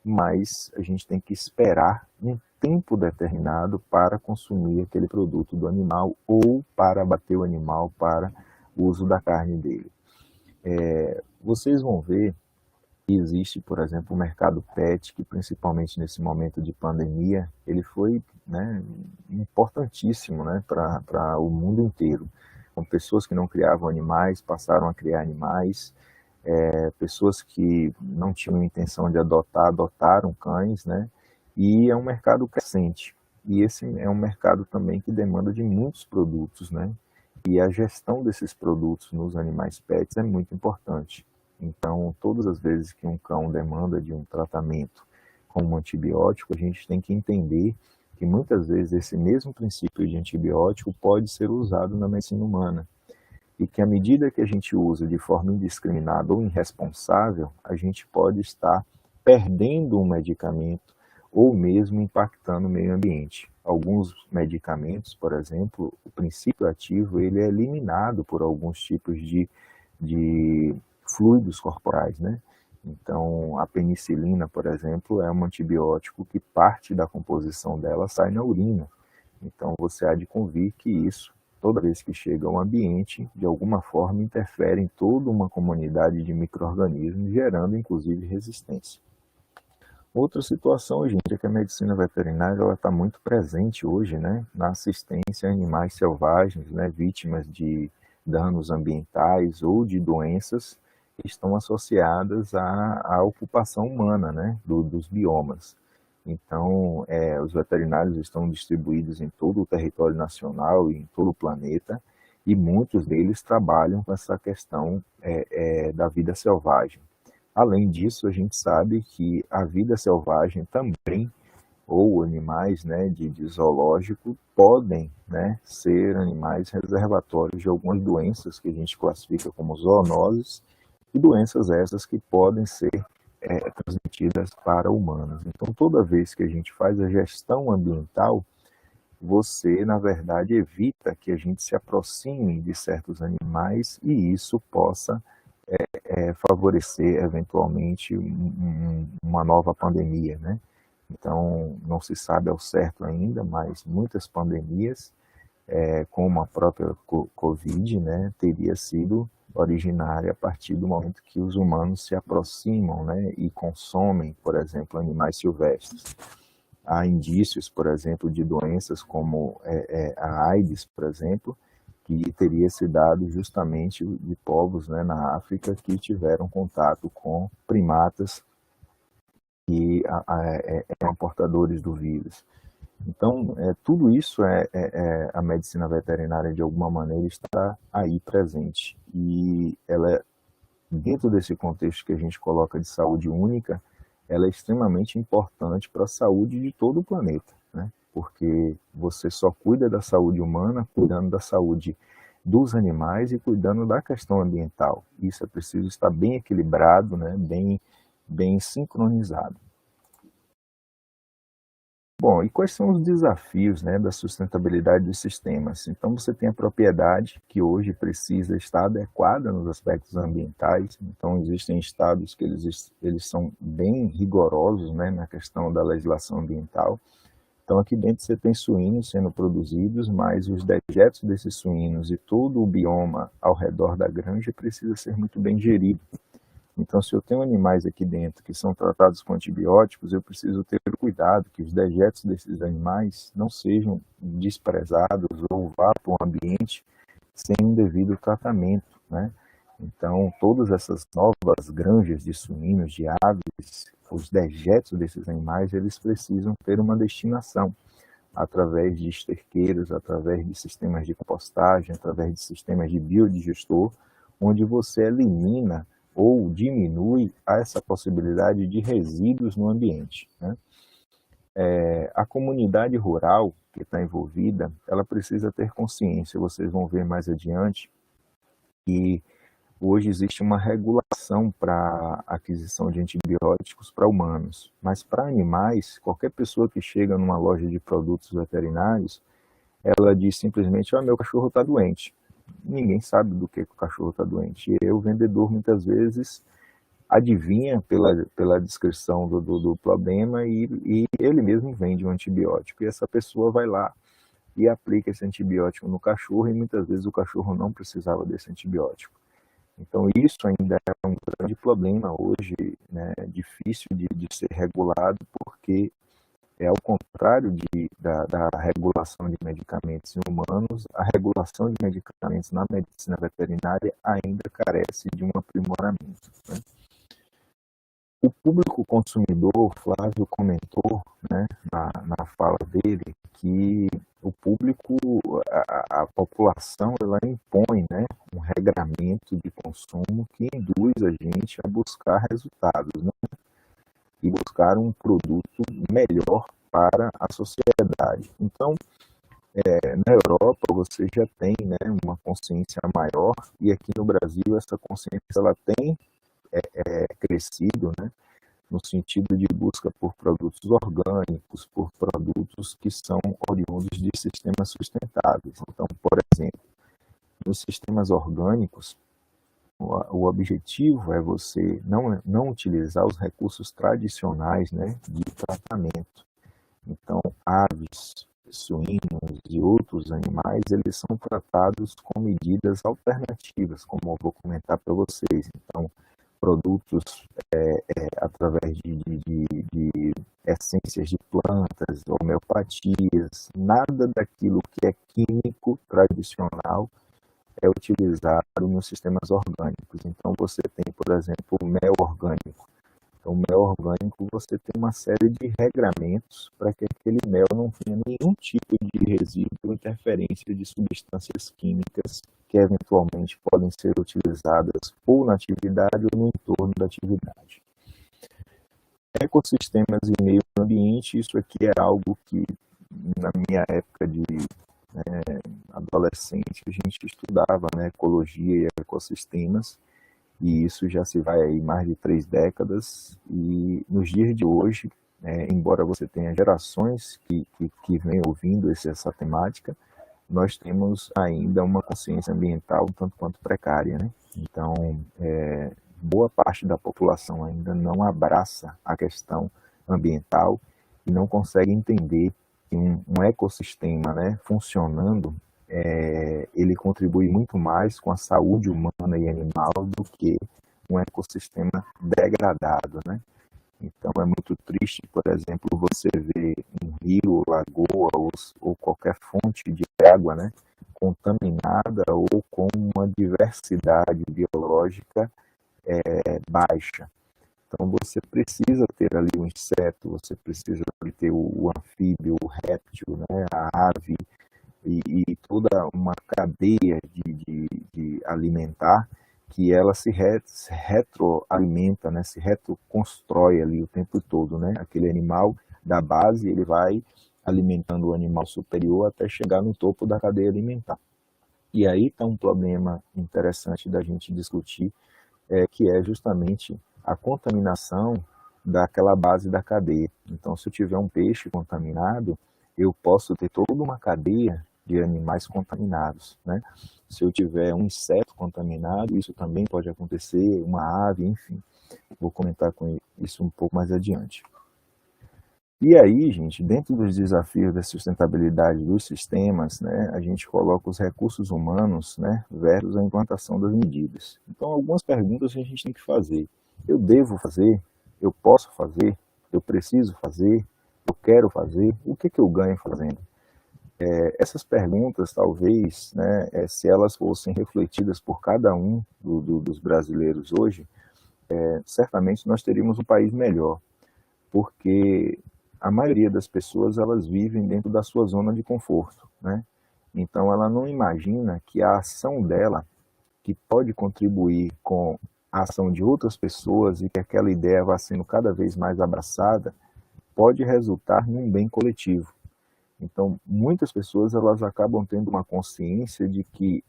mas a gente tem que esperar um tempo determinado para consumir aquele produto do animal ou para abater o animal para o uso da carne dele. Vocês vão ver que existe, por exemplo, o mercado pet, que principalmente nesse momento de pandemia, ele foi, né, importantíssimo, né, para o mundo inteiro. Com pessoas que não criavam animais, passaram a criar animais, pessoas que não tinham intenção de adotar, adotaram cães, né? E é um mercado crescente. E esse é um mercado também que demanda de muitos produtos, né? E a gestão desses produtos nos animais pets é muito importante. Então, todas as vezes que um cão demanda de um tratamento com um antibiótico, a gente tem que entender que muitas vezes esse mesmo princípio de antibiótico pode ser usado na medicina humana. E que à medida que a gente usa de forma indiscriminada ou irresponsável, a gente pode estar perdendo um medicamento ou mesmo impactando o meio ambiente. Alguns medicamentos, por exemplo, o princípio ativo ele é eliminado por alguns tipos de fluidos corporais, né? Então, a penicilina, por exemplo, é um antibiótico que parte da composição dela sai na urina. Então, você há de convir que isso, toda vez que chega ao ambiente, de alguma forma interfere em toda uma comunidade de micro-organismos, gerando inclusive resistência. Outra situação, gente, é que a medicina veterinária está muito presente hoje, né, na assistência a animais selvagens, né, vítimas de danos ambientais ou de doenças que estão associadas à ocupação humana, né, dos biomas. Então, os veterinários estão distribuídos em todo o território nacional e em todo o planeta, e muitos deles trabalham com essa questão da vida selvagem. Além disso, a gente sabe que a vida selvagem também, ou animais, né, de zoológico, podem, né, ser animais reservatórios de algumas doenças que a gente classifica como zoonoses, e doenças essas que podem ser transmitidas para humanos. Então, toda vez que a gente faz a gestão ambiental, você, na verdade, evita que a gente se aproxime de certos animais e isso possa favorecer, eventualmente, uma nova pandemia, né? Então, não se sabe ao certo ainda, mas muitas pandemias, como a própria Covid, né, teria sido originária a partir do momento que os humanos se aproximam, né, e consomem, por exemplo, animais silvestres. há indícios, por exemplo, de doenças como a AIDS, por exemplo, que teria se dado justamente de povos, né, na África que tiveram contato com primatas que eram portadores do vírus. Então, tudo isso a medicina veterinária, de alguma maneira, está aí presente. E ela, dentro desse contexto que a gente coloca de saúde única, ela é extremamente importante para a saúde de todo o planeta, né? Porque você só cuida da saúde humana cuidando da saúde dos animais e cuidando da questão ambiental. Isso é preciso estar bem equilibrado, né? Bem sincronizado. Bom, e quais são os desafios, né, da sustentabilidade dos sistemas? Então, você tem a propriedade, que hoje precisa estar adequada nos aspectos ambientais. Então, existem estados que eles são bem rigorosos, né, na questão da legislação ambiental. Então, aqui dentro você tem suínos sendo produzidos, mas os dejetos desses suínos e todo o bioma ao redor da granja precisa ser muito bem gerido. Então, se eu tenho animais aqui dentro que são tratados com antibióticos, eu preciso ter cuidado que os dejetos desses animais não sejam desprezados ou vá para o ambiente sem um devido tratamento, né? Então, todas essas novas granjas de suínos, de aves, os dejetos desses animais, eles precisam ter uma destinação através de esterqueiros, através de sistemas de compostagem, através de sistemas de biodigestor, onde você elimina ou diminui essa possibilidade de resíduos no ambiente, né? A comunidade rural que está envolvida, ela precisa ter consciência. Vocês vão ver mais adiante que hoje existe uma regulação para a aquisição de antibióticos para humanos, mas para animais, qualquer pessoa que chega numa loja de produtos veterinários, ela diz simplesmente: meu cachorro está doente. Ninguém sabe do que o cachorro está doente. E o vendedor, muitas vezes, adivinha pela descrição do problema e ele mesmo vende um antibiótico. E essa pessoa vai lá e aplica esse antibiótico no cachorro e muitas vezes o cachorro não precisava desse antibiótico. Então, isso ainda é um grande problema hoje, né, difícil de ser regulado, porque ao contrário da regulação de medicamentos em humanos, a regulação de medicamentos na medicina veterinária ainda carece de um aprimoramento, né? O público consumidor, Flávio comentou, né, na fala dele, que o público, a população, ela impõe, né, um regramento de consumo que induz a gente a buscar resultados, né, e buscar um produto melhor para a sociedade. Então, na Europa você já tem, né, uma consciência maior, e aqui no Brasil essa consciência ela tem crescido, né, no sentido de busca por produtos orgânicos, por produtos que são oriundos de sistemas sustentáveis. Então, por exemplo, nos sistemas orgânicos, o objetivo é você não utilizar os recursos tradicionais, né, de tratamento. Então, aves, suínos e outros animais, eles são tratados com medidas alternativas, como eu vou comentar para vocês. Então, produtos através de essências de plantas, homeopatias, nada daquilo que é químico tradicional é utilizado nos sistemas orgânicos. Então, você tem, por exemplo, o mel orgânico. Então, o mel orgânico, você tem uma série de regramentos para que aquele mel não tenha nenhum tipo de resíduo ou interferência de substâncias químicas que eventualmente podem ser utilizadas ou na atividade ou no entorno da atividade. Ecossistemas e meio ambiente, isso aqui é algo que, na minha época de adolescente, a gente estudava, né, ecologia e ecossistemas, e isso já se vai aí mais de 3 décadas, e nos dias de hoje, embora você tenha gerações que vêm ouvindo essa temática, nós temos ainda uma consciência ambiental tanto quanto precária, né? Então, boa parte da população ainda não abraça a questão ambiental e não consegue entender que um ecossistema, né, funcionando, ele contribui muito mais com a saúde humana e animal do que um ecossistema degradado, né? Então é muito triste, por exemplo, você ver um rio, lagoa ou qualquer fonte de água, né, contaminada ou com uma diversidade biológica baixa. Então você precisa ter ali o inseto, você precisa ter o anfíbio, o réptil, né, a ave e toda uma cadeia de alimentar que ela se retroalimenta, né, se retroconstrói ali o tempo todo, né? Aquele animal da base, ele vai alimentando o animal superior até chegar no topo da cadeia alimentar. E aí está um problema interessante da gente discutir, que é justamente a contaminação daquela base da cadeia. Então, se eu tiver um peixe contaminado, eu posso ter toda uma cadeia de animais contaminados, né? Se eu tiver um inseto contaminado, isso também pode acontecer, uma ave, enfim. Vou comentar com isso um pouco mais adiante. E aí, gente, dentro dos desafios da sustentabilidade dos sistemas, né, a gente coloca os recursos humanos, né, versus a implantação das medidas. Então, algumas perguntas a gente tem que fazer. Eu devo fazer? Eu posso fazer? Eu preciso fazer? Eu quero fazer? O que eu ganho fazendo? Essas perguntas, talvez, né, se elas fossem refletidas por cada um dos brasileiros hoje, certamente nós teríamos um país melhor, porque a maioria das pessoas, elas vivem dentro da sua zona de conforto, né? Então ela não imagina que a ação dela, que pode contribuir com a ação de outras pessoas e que aquela ideia vá sendo cada vez mais abraçada, pode resultar num bem coletivo. Então, muitas pessoas, elas acabam tendo uma consciência de que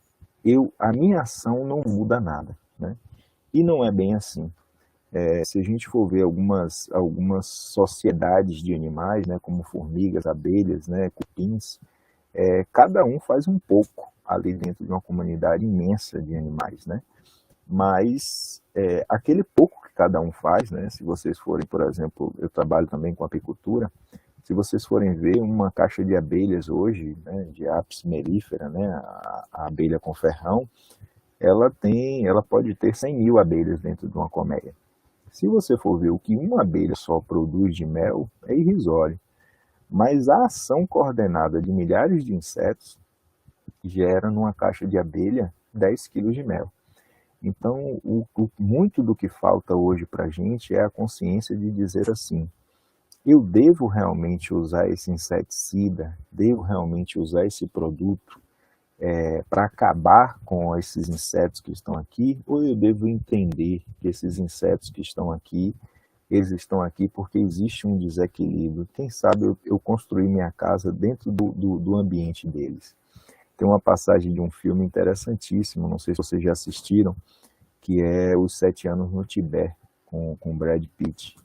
a minha ação não muda nada, né? E não é bem assim. Se a gente for ver algumas sociedades de animais, né, como formigas, abelhas, né, cupins, cada um faz um pouco ali dentro de uma comunidade imensa de animais, né? Mas aquele pouco que cada um faz, né, se vocês forem, por exemplo, eu trabalho também com apicultura, se vocês forem ver uma caixa de abelhas hoje, né, de Apis mellifera, né, a abelha com ferrão, ela pode ter 100 mil abelhas dentro de uma colmeia. Se você for ver o que uma abelha só produz de mel, é irrisório. Mas a ação coordenada de milhares de insetos gera numa caixa de abelha 10 quilos de mel. Então, muito do que falta hoje para a gente é a consciência de dizer assim, eu devo realmente usar esse inseticida, devo realmente usar esse produto para acabar com esses insetos que estão aqui, ou eu devo entender que esses insetos que estão aqui, eles estão aqui porque existe um desequilíbrio. Quem sabe eu construir minha casa dentro do ambiente deles. Tem uma passagem de um filme interessantíssimo, não sei se vocês já assistiram, que é Os 7 Anos no Tibete, com Brad Pitt,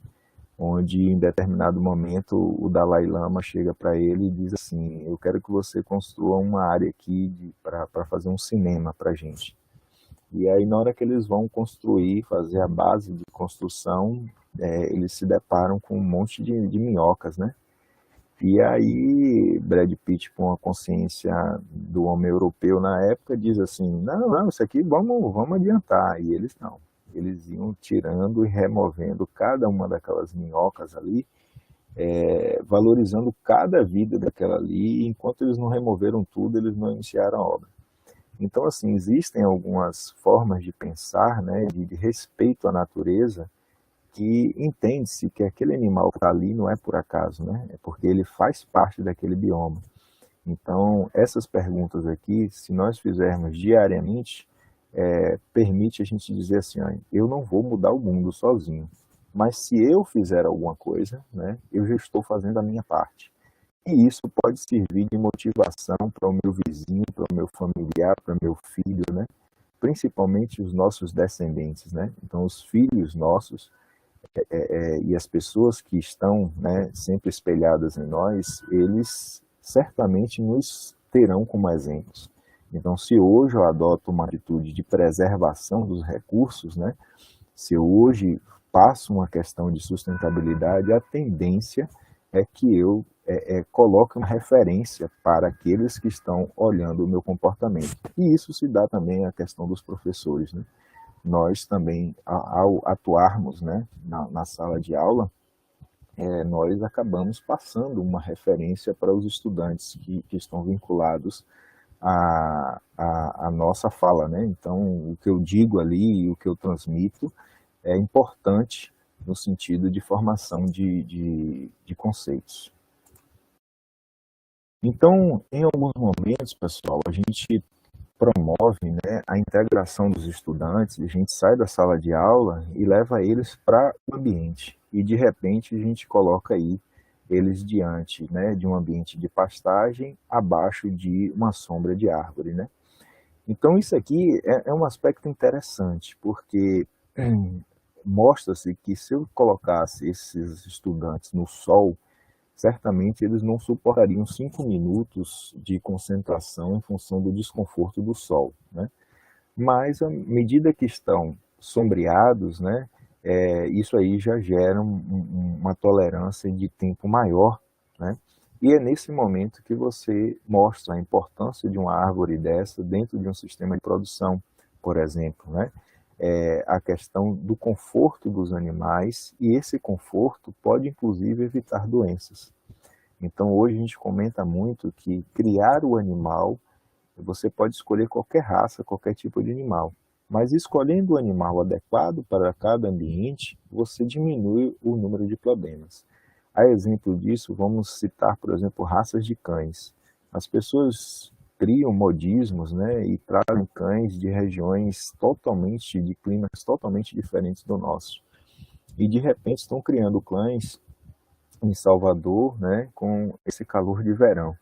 onde em determinado momento o Dalai Lama chega para ele e diz assim, eu quero que você construa uma área aqui para fazer um cinema para a gente. E aí na hora que eles vão construir, fazer a base de construção, eles se deparam com um monte de minhocas, né? E aí Brad Pitt, com a consciência do homem europeu na época, diz assim, não, isso aqui vamos adiantar. E eles não. Eles iam tirando e removendo cada uma daquelas minhocas ali, valorizando cada vida daquela ali, e enquanto eles não removeram tudo, eles não iniciaram a obra. Então, assim, existem algumas formas de pensar, né, de respeito à natureza, que entende-se que aquele animal que está ali não é por acaso, né? É porque ele faz parte daquele bioma. Então, essas perguntas aqui, se nós fizermos diariamente, permite a gente dizer assim, ó, eu não vou mudar o mundo sozinho, mas se eu fizer alguma coisa, né, eu já estou fazendo a minha parte. E isso pode servir de motivação para o meu vizinho, para o meu familiar, para o meu filho, né? Principalmente os nossos descendentes, né? Então, os filhos nossos e as pessoas que estão, né, sempre espelhadas em nós, eles certamente nos terão como exemplos. Então, se hoje eu adoto uma atitude de preservação dos recursos, né, se eu hoje passo uma questão de sustentabilidade, a tendência é que eu coloque uma referência para aqueles que estão olhando o meu comportamento. E isso se dá também à questão dos professores, né? nós também, ao atuarmos, né, na sala de aula, nós acabamos passando uma referência para os estudantes que estão vinculados à nossa fala, né? Então, o que eu digo ali e o que eu transmito é importante no sentido de formação de conceitos. Então, em alguns momentos, pessoal, a gente promove, né, a integração dos estudantes, a gente sai da sala de aula e leva eles para o ambiente. E, de repente, a gente coloca aí eles diante, né, de um ambiente de pastagem, abaixo de uma sombra de árvore, né? Então, isso aqui é um aspecto interessante, porque mostra-se que se eu colocasse esses estudantes no sol, certamente eles não suportariam 5 minutos de concentração em função do desconforto do sol, né? Mas, à medida que estão sombreados, né, isso aí já gera uma tolerância de tempo maior, né? E é nesse momento que você mostra a importância de uma árvore dessa dentro de um sistema de produção, por exemplo, né? A questão do conforto dos animais, e esse conforto pode, inclusive, evitar doenças. Então, hoje a gente comenta muito que criar o animal, você pode escolher qualquer raça, qualquer tipo de animal, mas escolhendo o animal adequado para cada ambiente, você diminui o número de problemas. A exemplo disso, vamos citar, por exemplo, raças de cães. As pessoas criam modismos, né, e trazem cães de regiões totalmente, de climas totalmente diferentes do nosso. E de repente estão criando cães em Salvador, né, com esse calor de verão.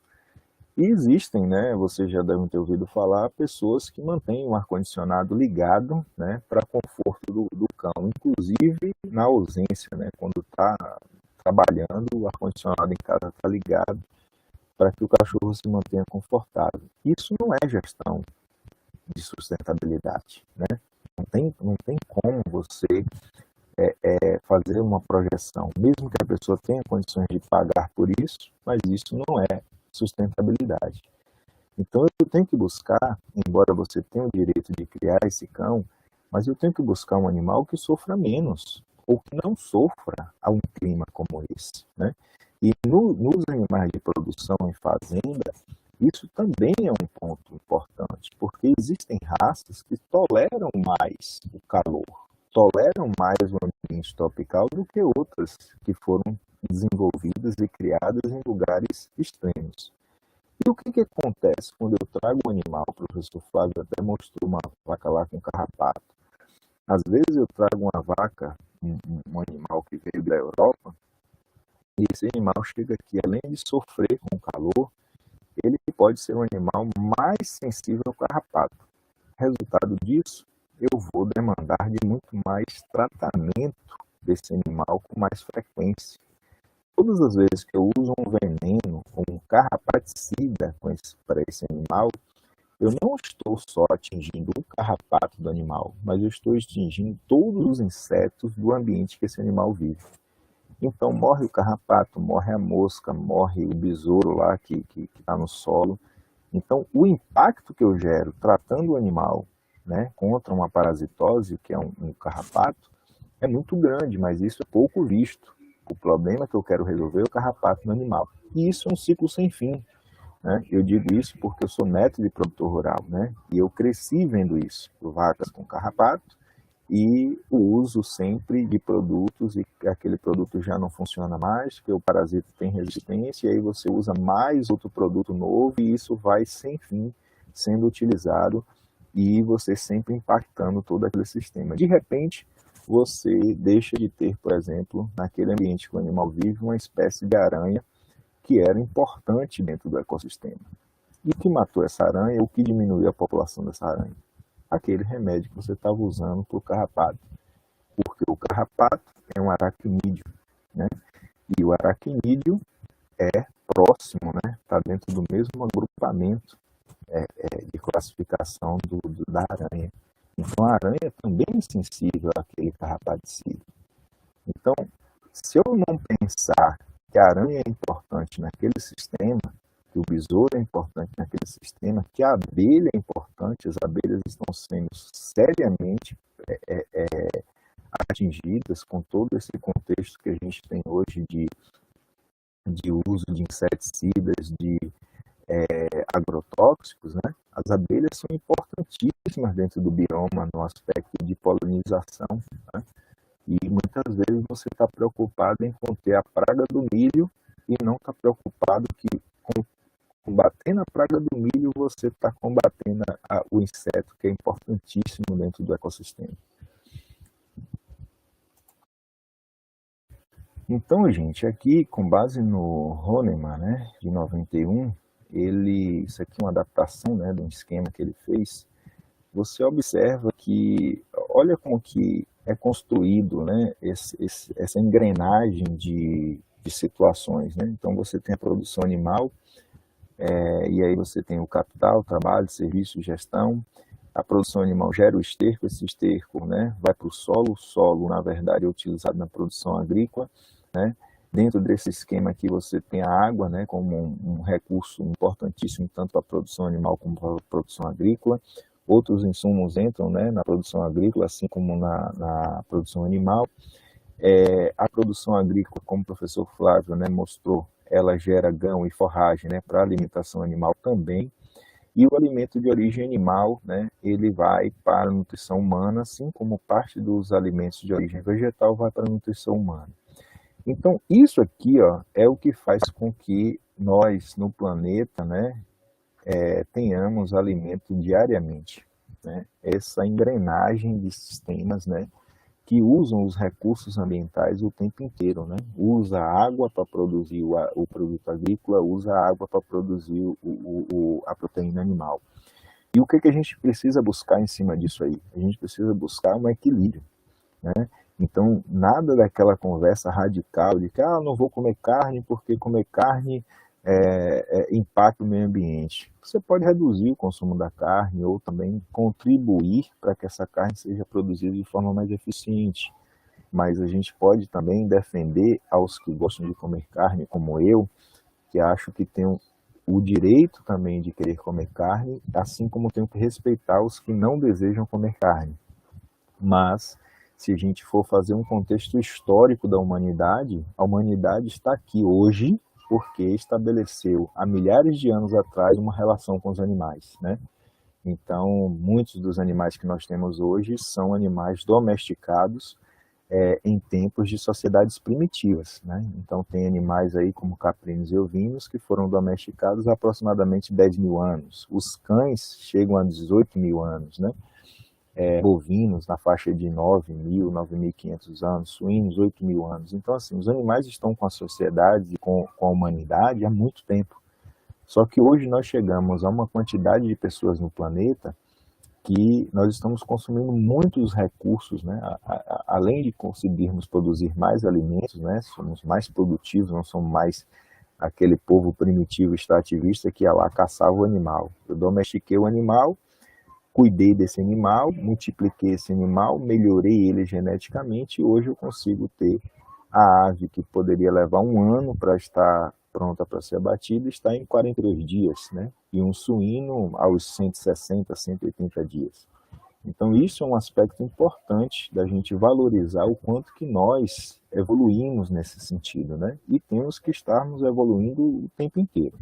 E existem, né, vocês já devem ter ouvido falar, pessoas que mantêm o ar-condicionado ligado, né, para conforto do cão, inclusive na ausência, né, quando está trabalhando, o ar-condicionado em casa está ligado para que o cachorro se mantenha confortável. Isso não é gestão de sustentabilidade, né? Não tem como você fazer uma projeção, mesmo que a pessoa tenha condições de pagar por isso, mas isso não é sustentabilidade. Então eu tenho que buscar, embora você tenha o direito de criar esse cão, mas eu tenho que buscar um animal que sofra menos, ou que não sofra a um clima como esse, né? E nos animais de produção em fazenda, isso também é um ponto importante, porque existem raças que toleram mais o calor, toleram mais o ambiente tropical do que outras que foram desenvolvidas e criadas em lugares extremos. E o que acontece quando eu trago um animal? O professor Flávio até mostrou uma vaca lá com carrapato. Às vezes eu trago uma vaca, um animal que veio da Europa, e esse animal chega aqui, além de sofrer com o calor, ele pode ser um animal mais sensível ao carrapato. Resultado disso, eu vou demandar de muito mais tratamento desse animal com mais frequência. Todas as vezes que eu uso um veneno ou um carrapaticida para esse animal, eu não estou só atingindo o carrapato do animal, mas eu estou atingindo todos os insetos do ambiente que esse animal vive. Então morre o carrapato, morre a mosca, morre o besouro lá que está no solo. Então o impacto que eu gero tratando o animal, né, contra uma parasitose, que é um carrapato, é muito grande, mas isso é pouco visto. O problema que eu quero resolver é o carrapato no animal. E isso é um ciclo sem fim, né? Eu digo isso porque eu sou neto de produtor rural, né? E eu cresci vendo isso, vacas com carrapato, e o uso sempre de produtos, e aquele produto já não funciona mais, porque o parasita tem resistência, e aí você usa mais outro produto novo, e isso vai sem fim sendo utilizado, e você sempre impactando todo aquele sistema. De repente, você deixa de ter, por exemplo, naquele ambiente que o animal vive, uma espécie de aranha que era importante dentro do ecossistema. E o que matou essa aranha, o que diminuiu a população dessa aranha? Aquele remédio que você estava usando para o carrapato. Porque o carrapato é um aracnídeo, né? E o aracnídeo é próximo, né? Está dentro do mesmo agrupamento de classificação da aranha. Então a aranha também é sensível àquele carrapaticida. Então, se eu não pensar que a aranha é importante naquele sistema, que o besouro é importante naquele sistema, que a abelha é importante, as abelhas estão sendo seriamente atingidas com todo esse contexto que a gente tem hoje de uso de inseticidas, de agrotóxicos, né? As abelhas são importantíssimas dentro do bioma no aspecto de polinização, né? E muitas vezes você está preocupado em conter a praga do milho e não está preocupado que combatendo a praga do milho você está combatendo o inseto, que é importantíssimo dentro do ecossistema. Então, gente, aqui com base no Hahnemann, né, de 91, isso aqui é uma adaptação, né, de um esquema que ele fez. Você observa que, olha como que é construído, né, essa engrenagem de situações, né? Então você tem a produção animal, e aí você tem o capital, trabalho, serviço, gestão. A produção animal gera o esterco, esse esterco, né, vai para o solo, na verdade, é utilizado na produção agrícola, né? Dentro desse esquema aqui você tem a água, né, como um recurso importantíssimo tanto para a produção animal como para a produção agrícola. Outros insumos entram, né, na produção agrícola, assim como na produção animal. A produção agrícola, como o professor Flávio, né, mostrou, ela gera grão e forragem, né, para a alimentação animal também. E o alimento de origem animal, né, ele vai para a nutrição humana, assim como parte dos alimentos de origem vegetal vai para a nutrição humana. Então, isso aqui, ó, é o que faz com que nós, no planeta, né, tenhamos alimento diariamente, né? Essa engrenagem de sistemas, né, que usam os recursos ambientais o tempo inteiro, né? Usa água para produzir o produto agrícola, usa água para produzir a proteína animal. E o que a gente precisa buscar em cima disso aí? A gente precisa buscar um equilíbrio, né? Então, nada daquela conversa radical de que não vou comer carne porque comer carne impacta o meio ambiente. Você pode reduzir o consumo da carne ou também contribuir para que essa carne seja produzida de forma mais eficiente. Mas a gente pode também defender aos que gostam de comer carne, como eu, que acho que tem o direito também de querer comer carne, assim como tenho que respeitar os que não desejam comer carne. Mas, se a gente for fazer um contexto histórico da humanidade, a humanidade está aqui hoje porque estabeleceu há milhares de anos atrás uma relação com os animais, né? Então, muitos dos animais que nós temos hoje são animais domesticados em tempos de sociedades primitivas, né? Então, tem animais aí como caprinos e ovinos que foram domesticados há aproximadamente 10 mil anos. Os cães chegam a 18 mil anos, né? Bovinos na faixa de 9.000, 9.500 anos, suínos 8.000 anos. Então, assim, os animais estão com a sociedade e com a humanidade há muito tempo. Só que hoje nós chegamos a uma quantidade de pessoas no planeta que nós estamos consumindo muitos recursos, né? Além de conseguirmos produzir mais alimentos, né? Somos mais produtivos, não somos mais aquele povo primitivo extrativista que ia lá caçava o animal. Eu domestiquei o animal, cuidei desse animal, multipliquei esse animal, melhorei ele geneticamente e hoje eu consigo ter a ave que poderia levar um ano para estar pronta para ser abatida, está em 42 dias, né? E um suíno aos 160, 180 dias. Então isso é um aspecto importante da gente valorizar o quanto que nós evoluímos nesse sentido, né? E temos que estarmos evoluindo o tempo inteiro.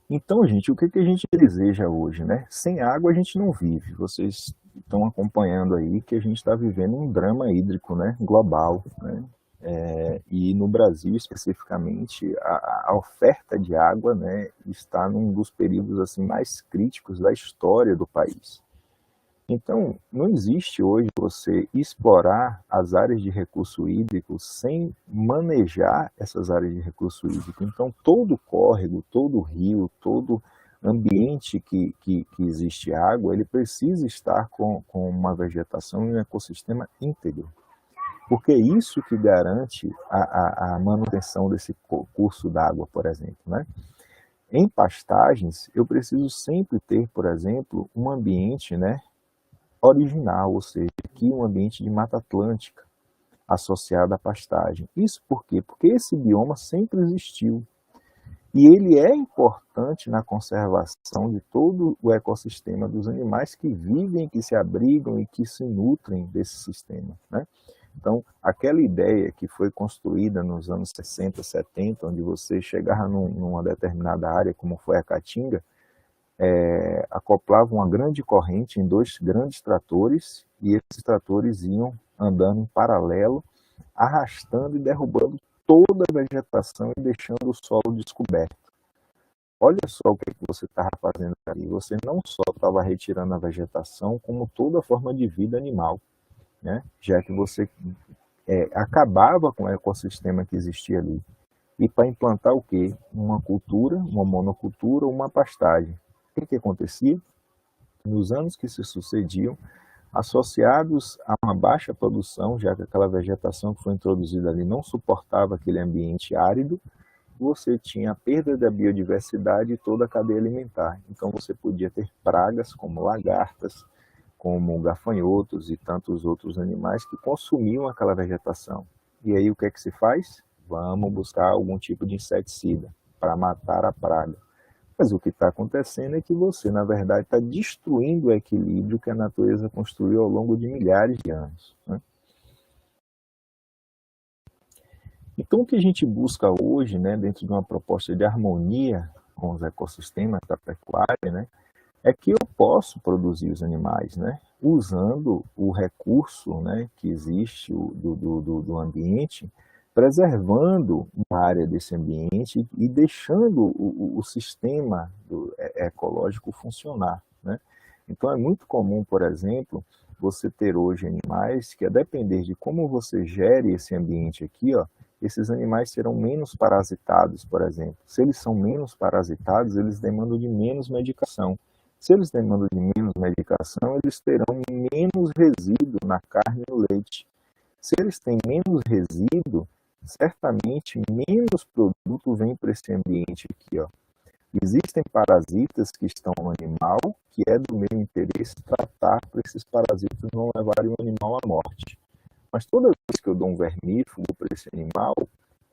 Então, gente, o que a gente deseja hoje, né? Sem água a gente não vive. Vocês estão acompanhando aí que a gente está vivendo um drama hídrico, né? Global, né? E no Brasil, especificamente, a oferta de água, né, está num dos períodos assim, mais críticos da história do país. Então, não existe hoje você explorar as áreas de recurso hídrico sem manejar essas áreas de recurso hídrico. Então, todo córrego, todo rio, todo ambiente que existe água, ele precisa estar com uma vegetação e um ecossistema íntegro. Porque é isso que garante a manutenção desse curso d'água, por exemplo, né? Em pastagens, eu preciso sempre ter, por exemplo, um ambiente, né, original, ou seja, aqui um ambiente de Mata Atlântica associado à pastagem. Isso por quê? Porque esse bioma sempre existiu. E ele é importante na conservação de todo o ecossistema dos animais que vivem, que se abrigam e que se nutrem desse sistema, né? Então, aquela ideia que foi construída nos anos 60, 70, onde você chegava numa determinada área, como foi a Caatinga, acoplava uma grande corrente em 2 grandes tratores, e esses tratores iam andando em paralelo, arrastando e derrubando toda a vegetação e deixando o solo descoberto. Olha só o que você estava fazendo ali. Você não só estava retirando a vegetação, como toda a forma de vida animal, né? Já que você acabava com o ecossistema que existia ali. E para implantar o quê? Uma cultura, uma monocultura, uma pastagem. O que acontecia? Nos anos que se sucediam, associados a uma baixa produção, já que aquela vegetação que foi introduzida ali não suportava aquele ambiente árido, você tinha a perda da biodiversidade e toda a cadeia alimentar. Então você podia ter pragas como lagartas, como gafanhotos e tantos outros animais que consumiam aquela vegetação. E aí o que é que se faz? Vamos buscar algum tipo de inseticida para matar a praga. Mas o que está acontecendo é que você, na verdade, está destruindo o equilíbrio que a natureza construiu ao longo de milhares de anos, né? Então, o que a gente busca hoje, né, dentro de uma proposta de harmonia com os ecossistemas da pecuária, né, é que eu posso produzir os animais, né, usando o recurso, né, que existe do ambiente, preservando uma área desse ambiente e deixando o sistema ecológico funcionar, né? Então é muito comum, por exemplo, você ter hoje animais que, a depender de como você gere esse ambiente aqui, ó, esses animais serão menos parasitados, por exemplo. Se eles são menos parasitados, eles demandam de menos medicação. Se eles demandam de menos medicação, eles terão menos resíduo na carne e no leite. Se eles têm menos resíduo, certamente menos produto vem para esse ambiente aqui, ó. Existem parasitas que estão no animal, que é do meu interesse tratar para esses parasitas não levarem o animal à morte. Mas toda vez que eu dou um vermífugo para esse animal,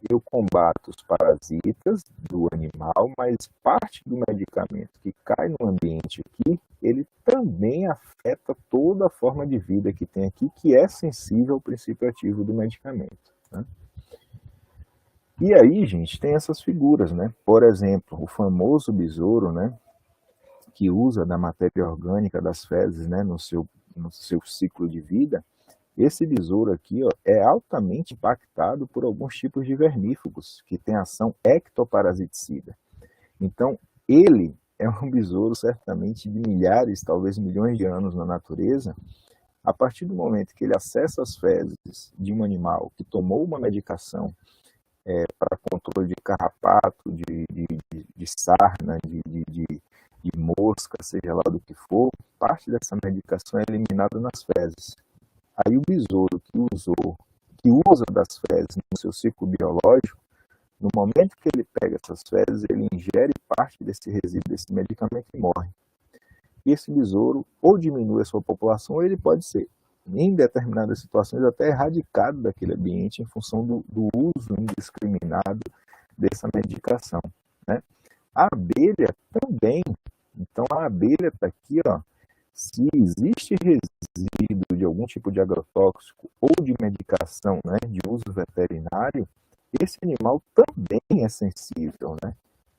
eu combato os parasitas do animal, mas parte do medicamento que cai no ambiente aqui, ele também afeta toda a forma de vida que tem aqui, que é sensível ao princípio ativo do medicamento, né? E aí, gente, tem essas figuras, né? Por exemplo, o famoso besouro, né, que usa da matéria orgânica das fezes, né, no seu ciclo de vida. Esse besouro aqui, ó, é altamente impactado por alguns tipos de vermífugos que têm ação ectoparasiticida. Então, ele é um besouro certamente de milhares, talvez milhões de anos na natureza. A partir do momento que ele acessa as fezes de um animal que tomou uma medicação para controle de carrapato, de sarna, de mosca, seja lá do que for, parte dessa medicação é eliminada nas fezes. Aí o besouro que usa das fezes no seu ciclo biológico, no momento que ele pega essas fezes, ele ingere parte desse resíduo, desse medicamento e morre. E esse besouro ou diminui a sua população, ou ele pode ser, em determinadas situações, até erradicado daquele ambiente em função do uso indiscriminado dessa medicação, né? A abelha também. Então a abelha está aqui, ó. Se existe resíduo de algum tipo de agrotóxico ou de medicação, né, de uso veterinário, esse animal também é sensível, né?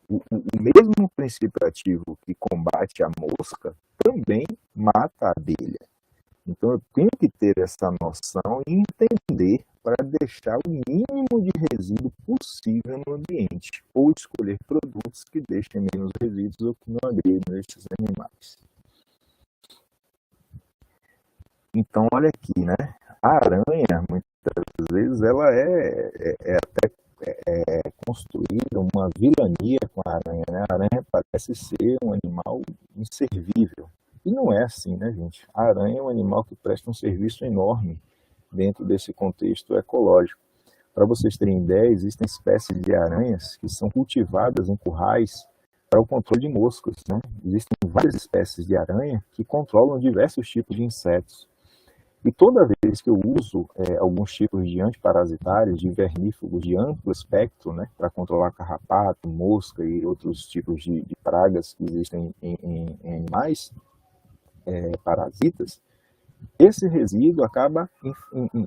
O mesmo princípio ativo que combate a mosca também mata a abelha. Então eu tenho que ter essa noção e entender para deixar o mínimo de resíduo possível no ambiente, ou escolher produtos que deixem menos resíduos ou que não agridam esses animais. Então olha aqui, né? A aranha, muitas vezes, ela é construída uma vilania com a aranha, né? A aranha parece ser um animal inservível. E não é assim, né, gente? A aranha é um animal que presta um serviço enorme dentro desse contexto ecológico. Para vocês terem ideia, existem espécies de aranhas que são cultivadas em currais para o controle de moscas, né? Existem várias espécies de aranha que controlam diversos tipos de insetos. E toda vez que eu uso alguns tipos de antiparasitários, de vermífugos de amplo espectro, né, para controlar carrapato, mosca e outros tipos de pragas que existem em animais parasitas, esse resíduo acaba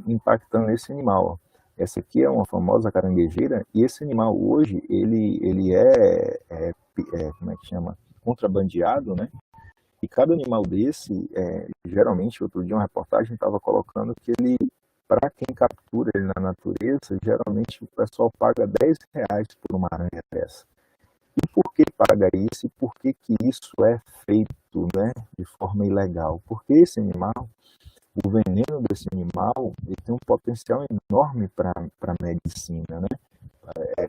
impactando esse animal. Essa aqui é uma famosa caranguejeira, e esse animal hoje, ele como é que chama? Contrabandeado, né? E cada animal desse, geralmente, outro dia uma reportagem estava colocando que ele, para quem captura ele na natureza, geralmente o pessoal paga R$10 por uma aranha dessa. E por que paga isso? E por que isso é feito, né, de forma ilegal? Porque esse animal, o veneno desse animal, ele tem um potencial enorme para a medicina, né?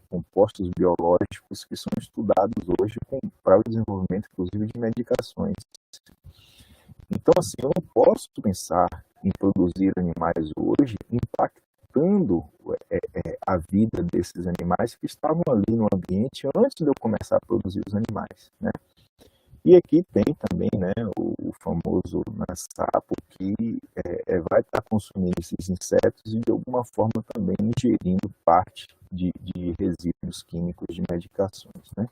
Compostos biológicos que são estudados hoje para o desenvolvimento, inclusive, de medicações. Então, assim, eu não posso pensar em produzir animais hoje impactando a vida desses animais que estavam ali no ambiente antes de eu começar a produzir os animais, né? E aqui tem também, né, o famoso sapo que vai estar consumindo esses insetos e de alguma forma também ingerindo parte de resíduos químicos de medicações, né?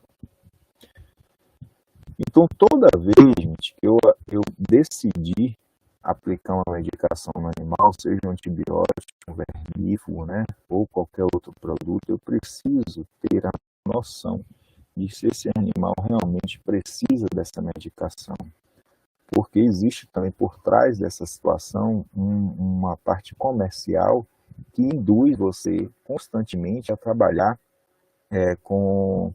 Então, toda vez, gente, que eu decidi aplicar uma medicação no animal, seja um antibiótico, um vermífugo, né, ou qualquer outro produto, eu preciso ter a noção de se esse animal realmente precisa dessa medicação. Porque existe também por trás dessa situação uma parte comercial que induz você constantemente a trabalhar com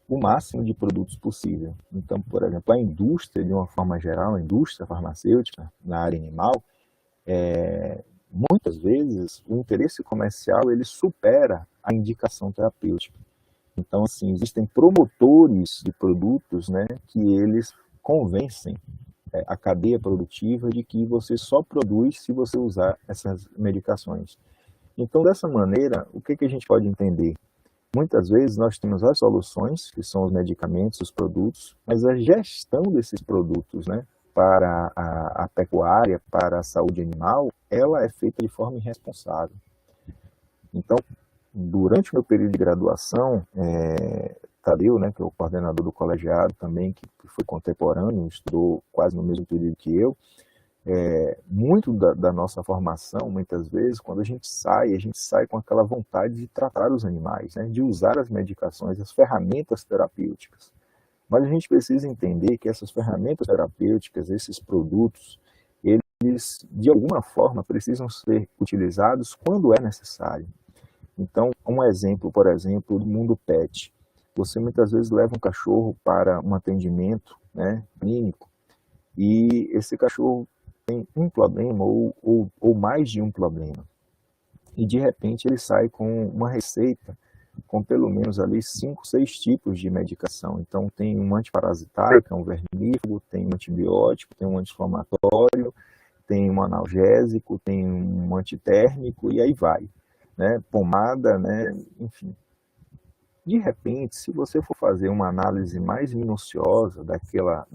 o máximo de produtos possível. Então, por exemplo, a indústria, de uma forma geral, a indústria farmacêutica na área animal, muitas vezes o interesse comercial ele supera a indicação terapêutica. Então, assim, existem promotores de produtos, né, que eles convencem a cadeia produtiva de que você só produz se você usar essas medicações. Então, dessa maneira, o que a gente pode entender? Muitas vezes nós temos as soluções, que são os medicamentos, os produtos, mas a gestão desses produtos, né, para a pecuária, para a saúde animal, ela é feita de forma irresponsável. Então, durante o meu período de graduação, Tadeu, né, que é o coordenador do colegiado também, que foi contemporâneo, estudou quase no mesmo período que eu, muito da nossa formação, muitas vezes, quando a gente sai com aquela vontade de tratar os animais, né, de usar as medicações, as ferramentas terapêuticas. Mas a gente precisa entender que essas ferramentas terapêuticas, esses produtos, eles, de alguma forma, precisam ser utilizados quando é necessário. Então, um exemplo, por exemplo, do mundo pet. Você muitas vezes leva um cachorro para um atendimento, né, clínico, e esse cachorro tem um problema ou mais de um problema. E de repente ele sai com uma receita com pelo menos ali 5, 6 tipos de medicação. Então tem um antiparasitário, que é um vermífugo, tem um antibiótico, tem um anti-inflamatório, tem um analgésico, tem um antitérmico e aí vai, né? Pomada, né? Enfim. De repente, se você for fazer uma análise mais minuciosa daquela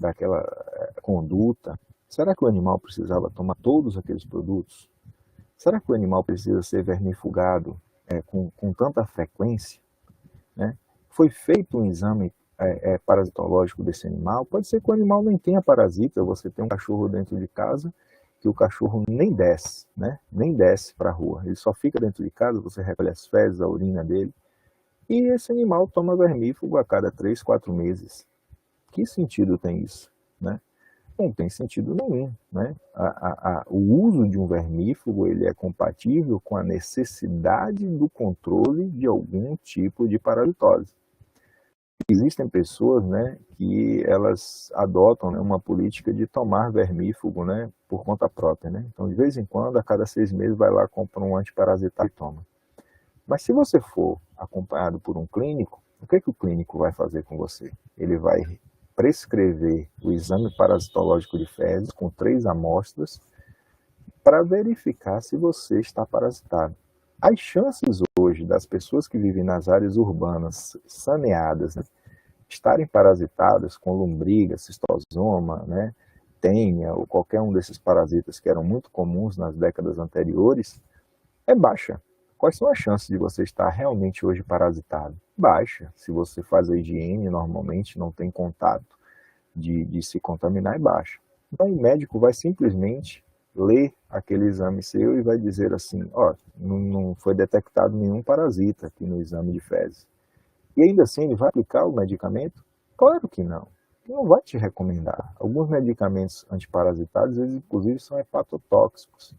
conduta, será que o animal precisava tomar todos aqueles produtos? Será que o animal precisa ser vermifugado com tanta frequência? Né? Foi feito um exame parasitológico desse animal? Pode ser que o animal nem tenha parasita, você tem um cachorro dentro de casa, que o cachorro nem desce, né? Nem desce para a rua, ele só fica dentro de casa, você recolhe as fezes, a urina dele, e esse animal toma vermífugo a cada 3, 4 meses. Que sentido tem isso? Né? Não tem sentido nenhum. Né? O uso de um vermífugo ele é compatível com a necessidade do controle de algum tipo de parasitose. Existem pessoas, né, que elas adotam, né, uma política de tomar vermífugo, né, por conta própria. Né? Então, de vez em quando, a cada 6 meses, vai lá, compra um antiparasitário e toma. Mas se você for acompanhado por um clínico, o que o clínico vai fazer com você? Ele vai prescrever o exame parasitológico de fezes com 3 amostras para verificar se você está parasitado. As chances hoje das pessoas que vivem nas áreas urbanas saneadas, né, estarem parasitadas com lombriga, cistosoma, né, tênia ou qualquer um desses parasitas que eram muito comuns nas décadas anteriores, é baixa. Quais são as chances de você estar realmente hoje parasitado? Baixa. Se você faz a higiene normalmente, não tem contato de se contaminar, é baixa. Então o médico vai simplesmente ler aquele exame seu e vai dizer assim, ó, não foi detectado nenhum parasita aqui no exame de fezes. E ainda assim ele vai aplicar o medicamento? Claro que não. Ele não vai te recomendar. Alguns medicamentos antiparasitários, eles inclusive são hepatotóxicos.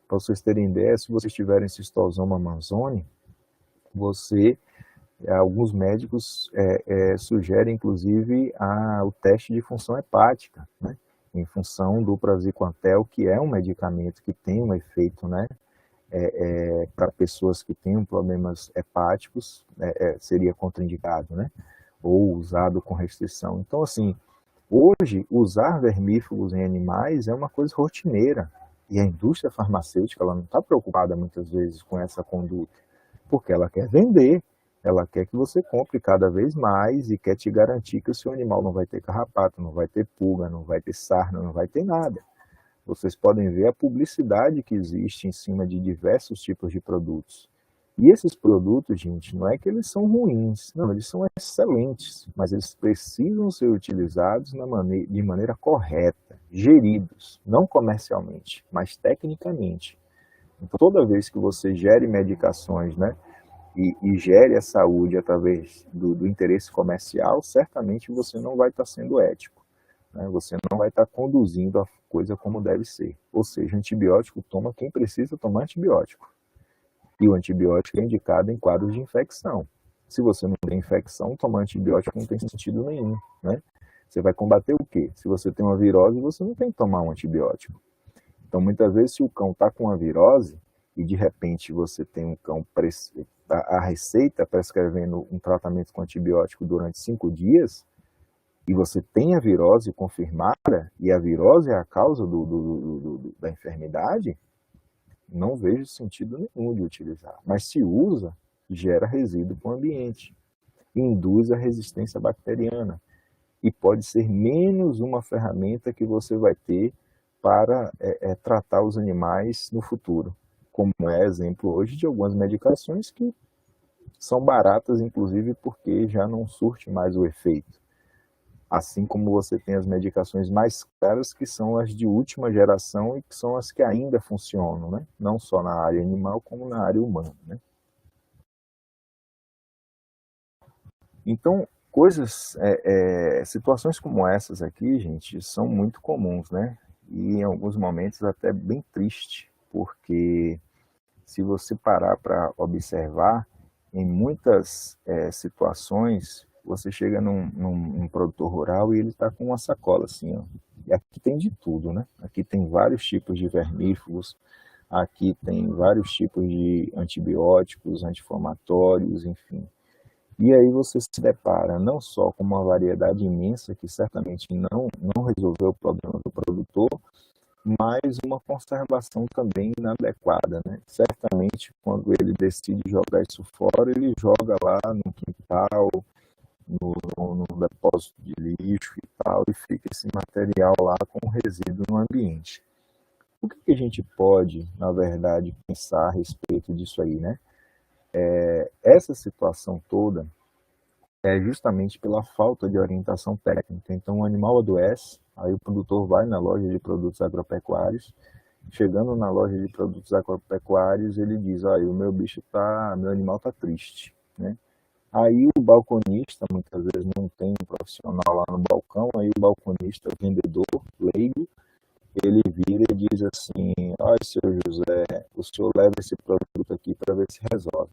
Para vocês terem ideia, se vocês tiverem cistosoma manzoni, alguns médicos sugerem inclusive o teste de função hepática, né? Em função do praziquantel, que é um medicamento que tem um efeito, né, para pessoas que têm problemas hepáticos, seria contraindicado, né, ou usado com restrição. Então, assim, hoje, usar vermífugos em animais é uma coisa rotineira, e a indústria farmacêutica ela não está preocupada muitas vezes com essa conduta, porque ela quer vender, ela quer que você compre cada vez mais e quer te garantir que o seu animal não vai ter carrapato, não vai ter pulga, não vai ter sarna, não vai ter nada. Vocês podem ver a publicidade que existe em cima de diversos tipos de produtos. E esses produtos, gente, não é que eles são ruins, não, eles são excelentes, mas eles precisam ser utilizados de maneira correta, geridos, não comercialmente, mas tecnicamente. Então, toda vez que você gere medicações, né, e gere a saúde através do interesse comercial, certamente você não vai estar sendo ético, né? Você não vai estar conduzindo a coisa como deve ser. Ou seja, antibiótico toma quem precisa tomar antibiótico. E o antibiótico é indicado em quadros de infecção. Se você não tem infecção, tomar antibiótico não tem sentido nenhum, né? Você vai combater o quê? Se você tem uma virose, você não tem que tomar um antibiótico. Então, muitas vezes, se o cão está com uma virose, e de repente você tem um cão, a receita prescrevendo um tratamento com antibiótico durante 5 dias, e você tem a virose confirmada, e a virose é a causa da enfermidade, não vejo sentido nenhum de utilizar. Mas se usa, gera resíduo para o ambiente, induz a resistência bacteriana, e pode ser menos uma ferramenta que você vai ter para tratar os animais no futuro, como é exemplo hoje de algumas medicações que são baratas, inclusive porque já não surte mais o efeito. Assim como você tem as medicações mais caras, que são as de última geração e que são as que ainda funcionam, né? Não só na área animal, como na área humana, né? Então, situações como essas aqui, gente, são muito comuns, né? E em alguns momentos até bem triste, porque se você parar para observar, em muitas situações, você chega num produtor rural e ele está com uma sacola assim, ó. E aqui tem de tudo, né? Aqui tem vários tipos de vermífugos, aqui tem vários tipos de antibióticos, anti-inflamatórios, enfim. E aí você se depara não só com uma variedade imensa que certamente não resolveu o problema do produtor, mas uma conservação também inadequada, né? Certamente, quando ele decide jogar isso fora, ele joga lá no quintal, no depósito de lixo e tal, e fica esse material lá com resíduo no ambiente. O que a gente pode, na verdade, pensar a respeito disso aí, né? Essa situação toda é justamente pela falta de orientação técnica. Então, o animal adoece, aí o produtor vai na loja de produtos agropecuários, chegando na loja de produtos agropecuários, ele diz, olha, meu animal está triste, né? Aí o balconista, muitas vezes não tem um profissional lá no balcão, aí o balconista, o vendedor, leigo, ele vira e diz assim, olha, seu José, o senhor leva esse produto aqui para ver se resolve.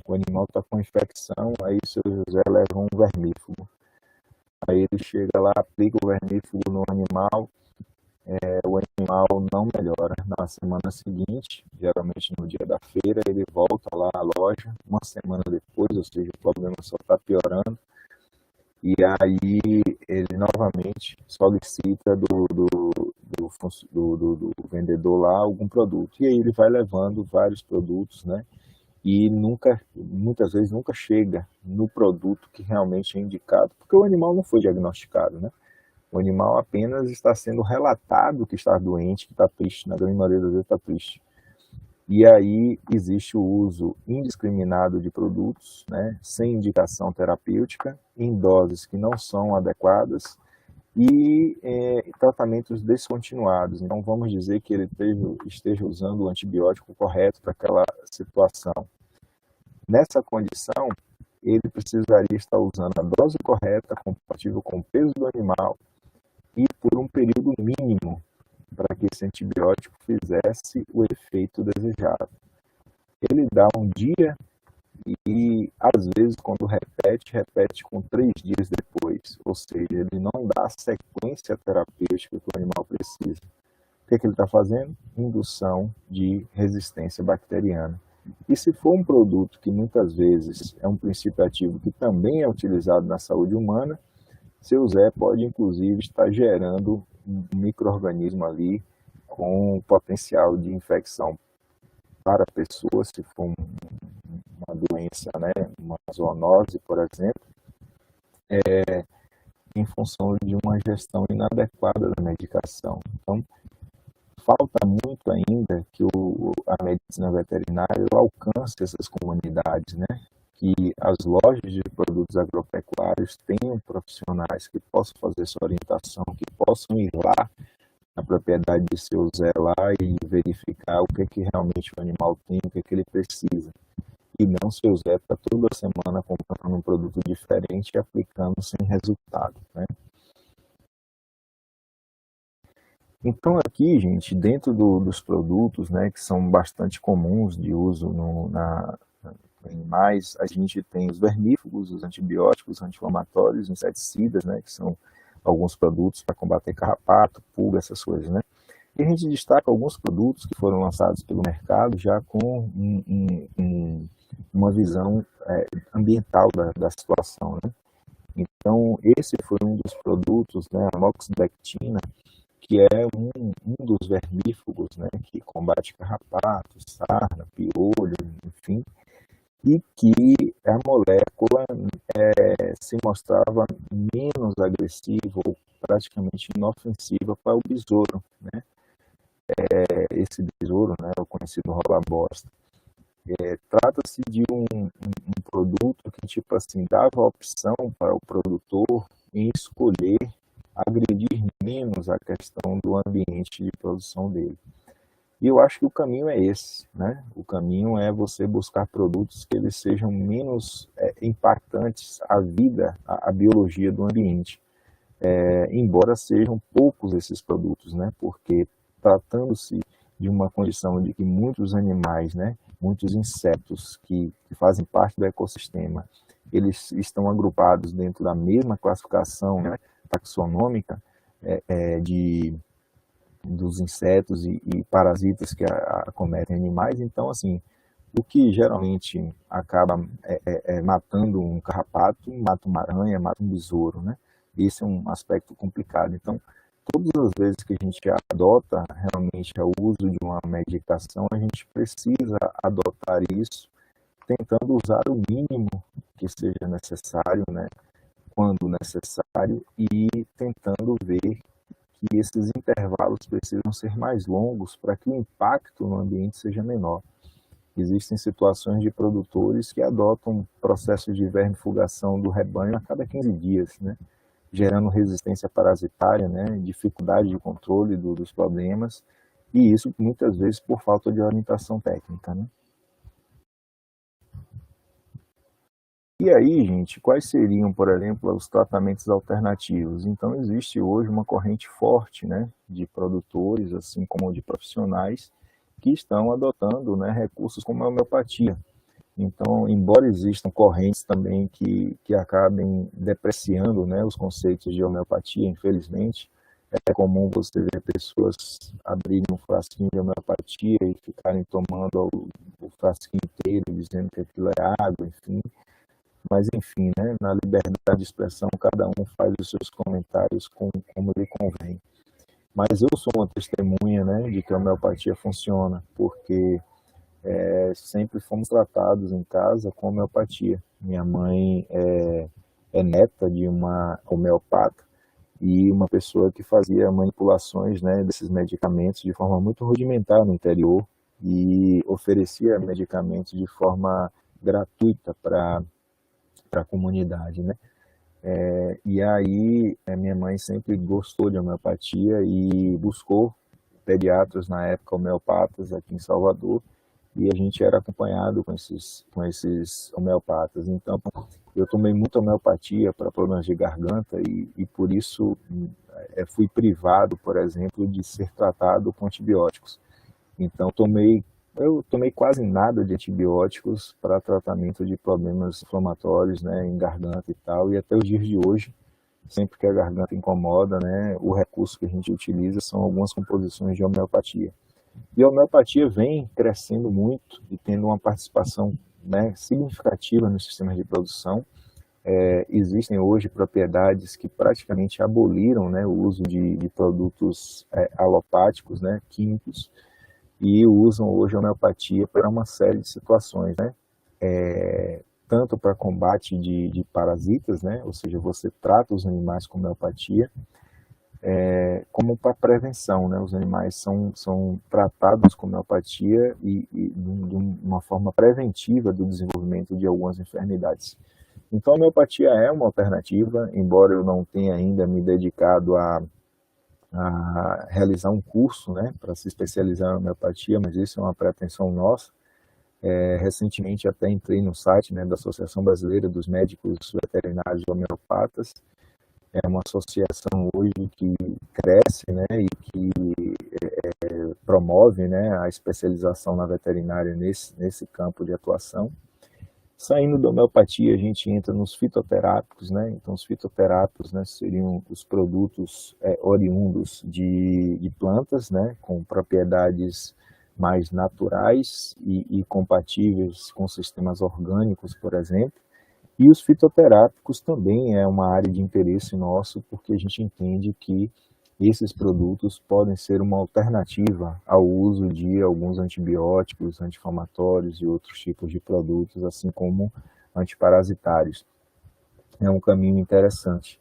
O animal está com infecção, aí o seu José leva um vermífugo. Aí ele chega lá, aplica o vermífugo no animal, o animal não melhora. Na semana seguinte, geralmente no dia da feira, ele volta lá à loja, uma semana depois, ou seja, o problema só está piorando. E aí ele novamente solicita do vendedor lá algum produto. E aí ele vai levando vários produtos, né? E muitas vezes nunca chega no produto que realmente é indicado, porque o animal não foi diagnosticado, né? O animal apenas está sendo relatado que está doente, que está triste, na grande maioria das vezes está triste. E aí existe o uso indiscriminado de produtos, né, sem indicação terapêutica, em doses que não são adequadas e tratamentos descontinuados. Então, vamos dizer que ele esteja usando o antibiótico correto para aquela situação. Nessa condição, ele precisaria estar usando a dose correta, compatível com o peso do animal e por um período mínimo para que esse antibiótico fizesse o efeito desejado. Ele dá um dia e, às vezes, quando repete com 3 dias depois. Ou seja, ele não dá a sequência terapêutica que o animal precisa. O que ele está fazendo? Indução de resistência bacteriana. E se for um produto que muitas vezes é um princípio ativo que também é utilizado na saúde humana, seu Zé pode inclusive estar gerando um micro-organismo ali com potencial de infecção para a pessoa, se for uma doença, né, uma zoonose, por exemplo, em função de uma gestão inadequada da medicação. Então, falta muito ainda que a medicina veterinária alcance essas comunidades, né? Que as lojas de produtos agropecuários tenham profissionais que possam fazer essa orientação, que possam ir lá na propriedade de seu Zé lá e verificar o que realmente o animal tem, o que ele precisa. E não seu Zé está toda semana comprando um produto diferente e aplicando sem resultado, né? Então aqui, gente, dentro dos produtos, né, que são bastante comuns de uso na animais, a gente tem os vermífugos, os antibióticos, anti-inflamatórios, inseticidas, né, que são alguns produtos para combater carrapato, pulga, essas coisas, né? E a gente destaca alguns produtos que foram lançados pelo mercado já com uma visão ambiental da situação, né? Então, esse foi um dos produtos, né, a moxidectina, que é um dos vermífugos, né, que combate carrapato, sarna, piolho, enfim, e que a molécula se mostrava menos agressiva ou praticamente inofensiva para o besouro, né? Esse besouro, né, o conhecido rola-bosta. Trata-se de um produto que, tipo assim, dava a opção para o produtor em escolher agredir menos a questão do ambiente de produção dele. E eu acho que o caminho é esse, né? O caminho é você buscar produtos que eles sejam menos impactantes à vida, à biologia do ambiente. Embora sejam poucos esses produtos, né? Porque tratando-se de uma condição de que muitos animais, né, muitos insetos que fazem parte do ecossistema, eles estão agrupados dentro da mesma classificação, né, taxonômica dos insetos e parasitas que acometem animais. Então, assim, o que geralmente acaba matando um carrapato, mata uma aranha, mata um besouro, né? Esse é um aspecto complicado. Então, todas as vezes que a gente adota realmente o uso de uma medicação, a gente precisa adotar isso, tentando usar o mínimo que seja necessário, né, quando necessário, e tentando ver que esses intervalos precisam ser mais longos para que o impacto no ambiente seja menor. Existem situações de produtores que adotam processos de vermifugação do rebanho a cada 15 dias, né, gerando resistência parasitária, né, dificuldade de controle dos problemas, e isso muitas vezes por falta de orientação técnica, né? E aí, gente, quais seriam, por exemplo, os tratamentos alternativos? Então, existe hoje uma corrente forte, né, de produtores, assim como de profissionais, que estão adotando, né, recursos como a homeopatia. Então, embora existam correntes também que acabem depreciando, né, os conceitos de homeopatia, infelizmente, é comum você ver pessoas abrirem um frasquinho de homeopatia e ficarem tomando o frasquinho inteiro, dizendo que aquilo é água, enfim. Mas, enfim, né, na liberdade de expressão, cada um faz os seus comentários como lhe convém. Mas eu sou uma testemunha, né, de que a homeopatia funciona, porque sempre fomos tratados em casa com homeopatia. Minha mãe é neta de uma homeopata e uma pessoa que fazia manipulações, né, desses medicamentos de forma muito rudimentar no interior e oferecia medicamentos de forma gratuita para a comunidade, né? E aí minha mãe sempre gostou de homeopatia e buscou pediatras na época homeopatas aqui em Salvador, e a gente era acompanhado com esses homeopatas. Então, eu tomei muita homeopatia para problemas de garganta e por isso fui privado, por exemplo, de ser tratado com antibióticos. Então, eu tomei quase nada de antibióticos para tratamento de problemas inflamatórios, né, em garganta e tal, e até os dias de hoje, sempre que a garganta incomoda, né, o recurso que a gente utiliza são algumas composições de homeopatia. E a homeopatia vem crescendo muito e tendo uma participação, né, significativa no sistema de produção. Existem hoje propriedades que praticamente aboliram, né, o uso de produtos alopáticos, né, químicos, e usam hoje a homeopatia para uma série de situações, né? Tanto para combate de parasitas, né? Ou seja, você trata os animais com homeopatia, como para prevenção, né? Os animais são tratados com homeopatia e de uma forma preventiva do desenvolvimento de algumas enfermidades. Então, a homeopatia é uma alternativa, embora eu não tenha ainda me dedicado a realizar um curso, né, para se especializar em homeopatia, mas isso é uma pretensão nossa. Recentemente até entrei no site, né, da Associação Brasileira dos Médicos Veterinários Homeopatas. É uma associação hoje que cresce, né, e que promove, né, a especialização na veterinária nesse campo de atuação. Saindo da homeopatia, a gente entra nos fitoterápicos, né? Então, os fitoterápicos, né, seriam os produtos oriundos de plantas, né, com propriedades mais naturais e compatíveis com sistemas orgânicos, por exemplo. E os fitoterápicos também é uma área de interesse nosso, porque a gente entende que esses produtos podem ser uma alternativa ao uso de alguns antibióticos, anti-inflamatórios e outros tipos de produtos, assim como antiparasitários. É um caminho interessante.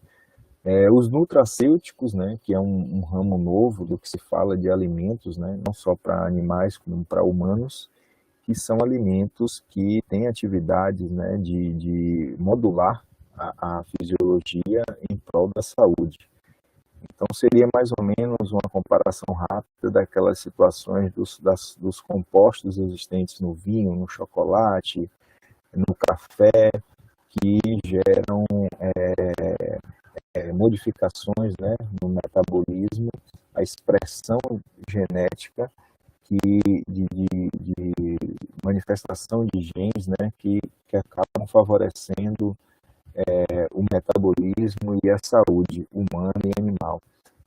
Os nutracêuticos, né, que é um ramo novo do que se fala de alimentos, né, não só para animais como para humanos, que são alimentos que têm atividades, né, de modular a fisiologia em prol da saúde. Então, seria mais ou menos uma comparação rápida daquelas situações dos compostos existentes no vinho, no chocolate, no café, que geram modificações, né, no metabolismo, a expressão genética de manifestação de genes, né, que acabam favorecendo o metabolismo e a saúde humana e animal.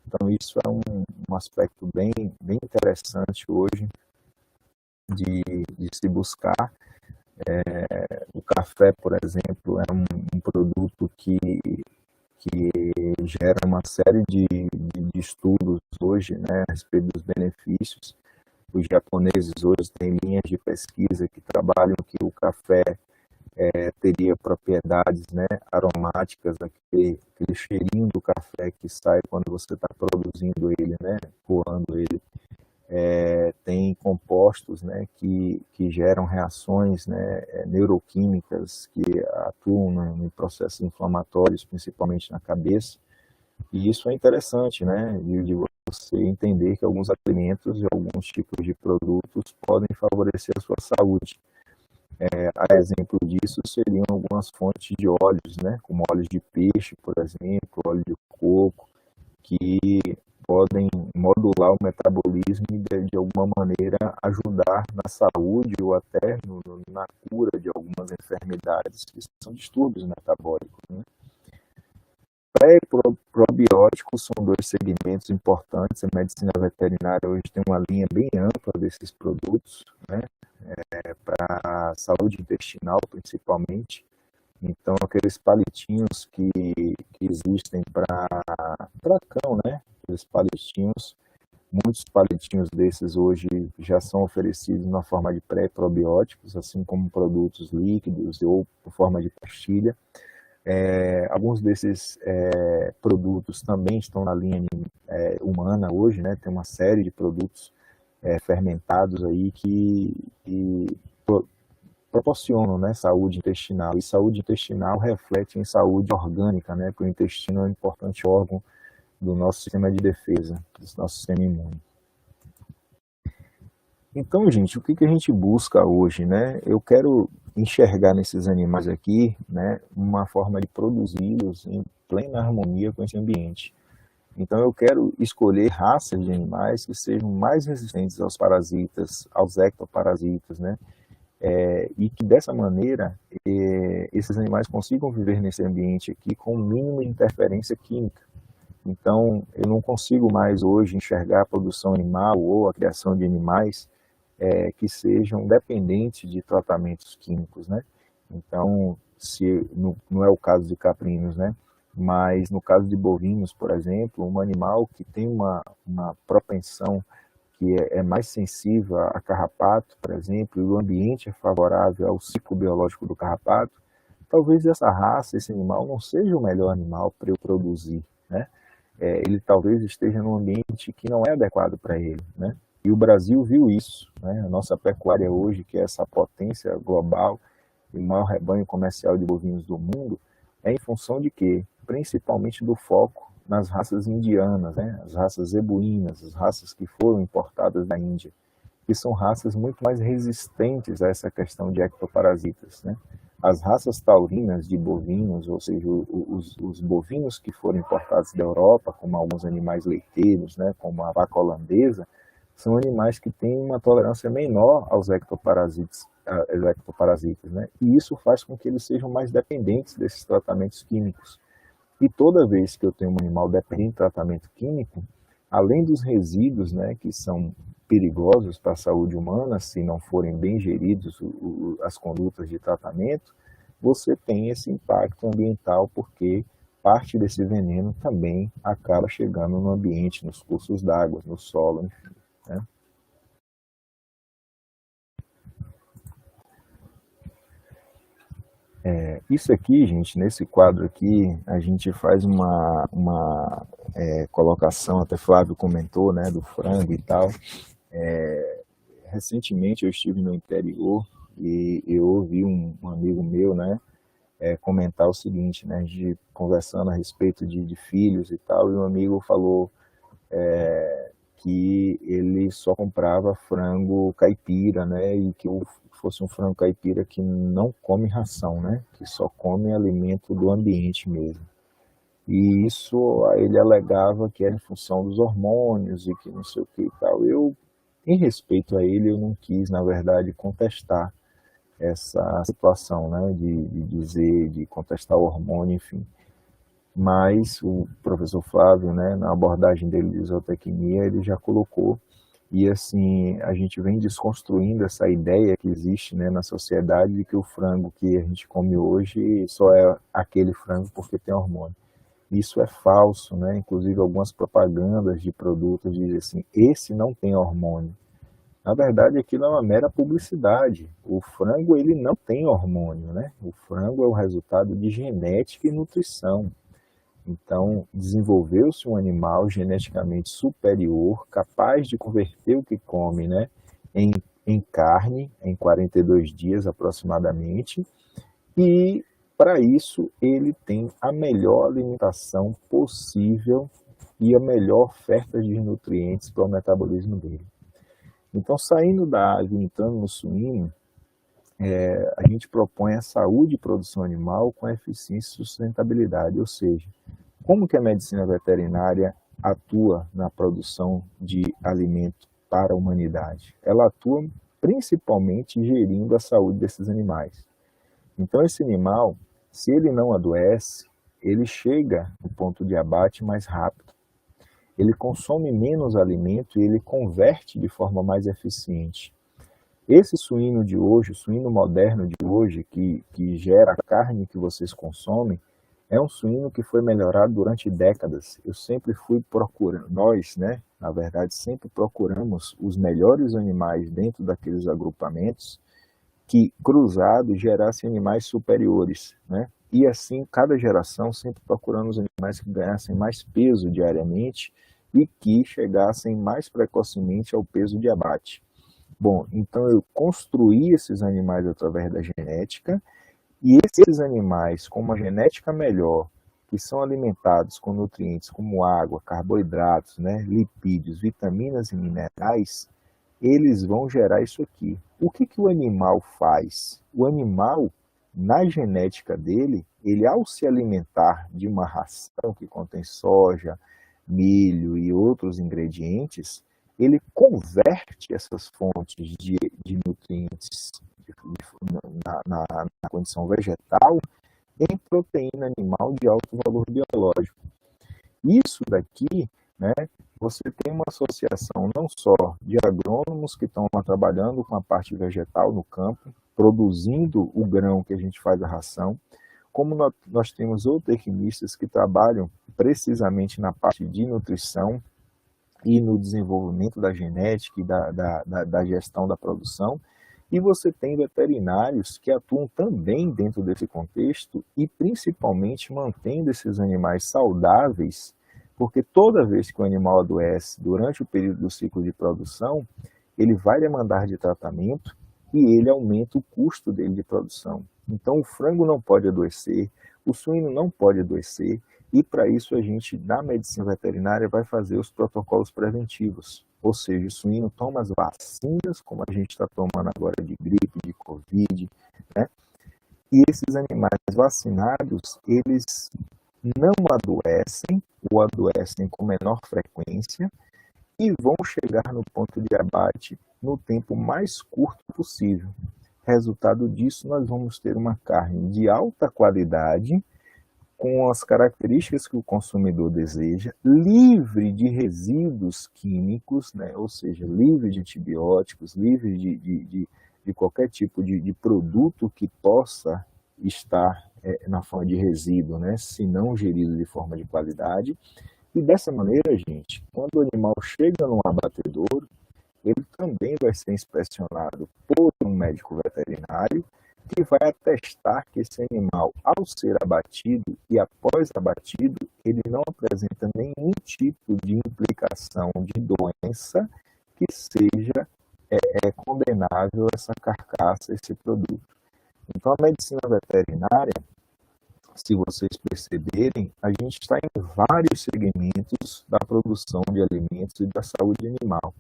Então, isso é um aspecto bem interessante hoje de se buscar. O café, por exemplo, é um produto que gera uma série de estudos hoje, né, a respeito dos benefícios. Os japoneses hoje têm linhas de pesquisa que trabalham que o café teria propriedades, né, aromáticas, aquele cheirinho do café que sai quando você está produzindo ele, né, coando ele. Tem compostos, né, que geram reações, né, neuroquímicas que atuam em processos inflamatórios, principalmente na cabeça. E isso é interessante, né, de você entender que alguns alimentos e alguns tipos de produtos podem favorecer a sua saúde. A exemplo disso seriam algumas fontes de óleos, né, como óleos de peixe, por exemplo, óleo de coco, que podem modular o metabolismo e de alguma maneira ajudar na saúde ou até na cura de algumas enfermidades que são distúrbios metabólicos, né? Pré e probióticos são dois segmentos importantes. A medicina veterinária hoje tem uma linha bem ampla desses produtos, né? Para a saúde intestinal, principalmente. Então, aqueles palitinhos que existem para cão, né? Aqueles palitinhos, muitos palitinhos desses hoje já são oferecidos na forma de pré-probióticos, assim como produtos líquidos ou por forma de pastilha. Alguns desses produtos também estão na linha humana hoje, né? Tem uma série de produtos fermentados aí que proporcionam, né, saúde intestinal. E saúde intestinal reflete em saúde orgânica, né? Porque o intestino é um importante órgão do nosso sistema de defesa, do nosso sistema imune. Então, gente, o que a gente busca hoje, né? Eu quero enxergar nesses animais aqui, né, uma forma de produzi-los em plena harmonia com esse ambiente. Então, eu quero escolher raças de animais que sejam mais resistentes aos parasitas, aos ectoparasitas, né? E que dessa maneira esses animais consigam viver nesse ambiente aqui com o mínimo de interferência química. Então, eu não consigo mais hoje enxergar a produção animal ou a criação de animais que sejam dependentes de tratamentos químicos, né? Então, não é o caso de caprinos, né? Mas no caso de bovinos, por exemplo, um animal que tem uma propensão que é mais sensível a carrapato, por exemplo, e o ambiente é favorável ao ciclo biológico do carrapato, talvez essa raça, esse animal, não seja o melhor animal para eu produzir, né? Ele talvez esteja num ambiente que não é adequado para ele, né? E o Brasil viu isso, né? A nossa pecuária hoje, que é essa potência global e o maior rebanho comercial de bovinos do mundo, é em função de quê? Principalmente do foco nas raças indianas, né? As raças zebuínas, as raças que foram importadas da Índia, que são raças muito mais resistentes a essa questão de ectoparasitas, né? As raças taurinas de bovinos, ou seja, os bovinos que foram importados da Europa, como alguns animais leiteiros, né, como a vaca holandesa, são animais que têm uma tolerância menor aos ectoparasitas, né? E isso faz com que eles sejam mais dependentes desses tratamentos químicos. E toda vez que eu tenho um animal dependente de tratamento químico, além dos resíduos, né, que são perigosos para a saúde humana, se não forem bem geridos as condutas de tratamento, você tem esse impacto ambiental, porque parte desse veneno também acaba chegando no ambiente, nos cursos d'água, no solo, enfim, né? Isso aqui, gente, nesse quadro aqui, a gente faz uma colocação, até Flávio comentou, né, do frango e tal. Recentemente eu estive no interior e eu ouvi um amigo meu, né, comentar o seguinte, né, a gente conversando a respeito de filhos e tal, e um amigo falou que ele só comprava frango caipira, né, e que fosse um frango caipira que não come ração, né, que só come alimento do ambiente mesmo. E isso ele alegava que era em função dos hormônios e que não sei o que e tal. Eu, em respeito a ele, eu não quis, na verdade, contestar essa situação, né, de contestar o hormônio, enfim. Mas o professor Flávio, né, na abordagem dele de zootecnia, ele já colocou, e assim, a gente vem desconstruindo essa ideia que existe, né, na sociedade de que o frango que a gente come hoje só é aquele frango porque tem hormônio. Isso é falso, né? Inclusive algumas propagandas de produtos dizem assim, esse não tem hormônio. Na verdade, aquilo é uma mera publicidade. O frango, ele não tem hormônio, né? O frango é o resultado de genética e nutrição. Então, desenvolveu-se um animal geneticamente superior, capaz de converter o que come, né, em carne, em 42 dias aproximadamente, e para isso ele tem a melhor alimentação possível e a melhor oferta de nutrientes para o metabolismo dele. Então, saindo da água e entrando no suíno, a gente propõe a saúde e produção animal com eficiência e sustentabilidade, ou seja, como que a medicina veterinária atua na produção de alimento para a humanidade? Ela atua principalmente gerindo a saúde desses animais. Então esse animal, se ele não adoece, ele chega no ponto de abate mais rápido. Ele consome menos alimento e ele converte de forma mais eficiente. Esse suíno de hoje, o suíno moderno de hoje, que gera a carne que vocês consomem, é um suíno que foi melhorado durante décadas. Eu sempre fui procurando, nós, né, na verdade, sempre procuramos os melhores animais dentro daqueles agrupamentos que, cruzados, gerassem animais superiores, né? e assim, cada geração sempre procurando os animais que ganhassem mais peso diariamente e que chegassem mais precocemente ao peso de abate. Bom, então eu construí esses animais através da genética, e esses animais com uma genética melhor, que são alimentados com nutrientes como água, carboidratos, né, lipídios, vitaminas e minerais, eles vão gerar isso aqui. O que o animal faz? O animal, na genética dele, ele ao se alimentar de uma ração que contém soja, milho e outros ingredientes, ele converte essas fontes de nutrientes na condição vegetal em proteína animal de alto valor biológico. Isso daqui, né, você tem uma associação não só de agrônomos que estão trabalhando com a parte vegetal no campo, produzindo o grão que a gente faz a ração, como nós temos zootecnistas que trabalham precisamente na parte de nutrição e no desenvolvimento da genética e da gestão da produção, e você tem veterinários que atuam também dentro desse contexto e principalmente mantendo esses animais saudáveis, porque toda vez que o animal adoece durante o período do ciclo de produção, ele vai demandar de tratamento e ele aumenta o custo dele de produção. Então o frango não pode adoecer, o suíno não pode adoecer, e para isso a gente, na medicina veterinária, vai fazer os protocolos preventivos. Ou seja, o suíno toma as vacinas, como a gente está tomando agora de gripe, de Covid, né? E esses animais vacinados, eles não adoecem, ou adoecem com menor frequência, e vão chegar no ponto de abate no tempo mais curto possível. Resultado disso, nós vamos ter uma carne de alta qualidade, com as características que o consumidor deseja, livre de resíduos químicos, né? Ou seja, livre de antibióticos, livre de qualquer tipo de produto que possa estar na forma de resíduo, né? Se não gerido de forma de qualidade. E dessa maneira, gente, quando o animal chega no abatedouro, ele também vai ser inspecionado por um médico veterinário, que vai atestar que esse animal, ao ser abatido e após abatido, ele não apresenta nenhum tipo de implicação de doença que seja condenável essa carcaça, esse produto. Então, a medicina veterinária, se vocês perceberem, a gente está em vários segmentos da produção de alimentos e da saúde animal.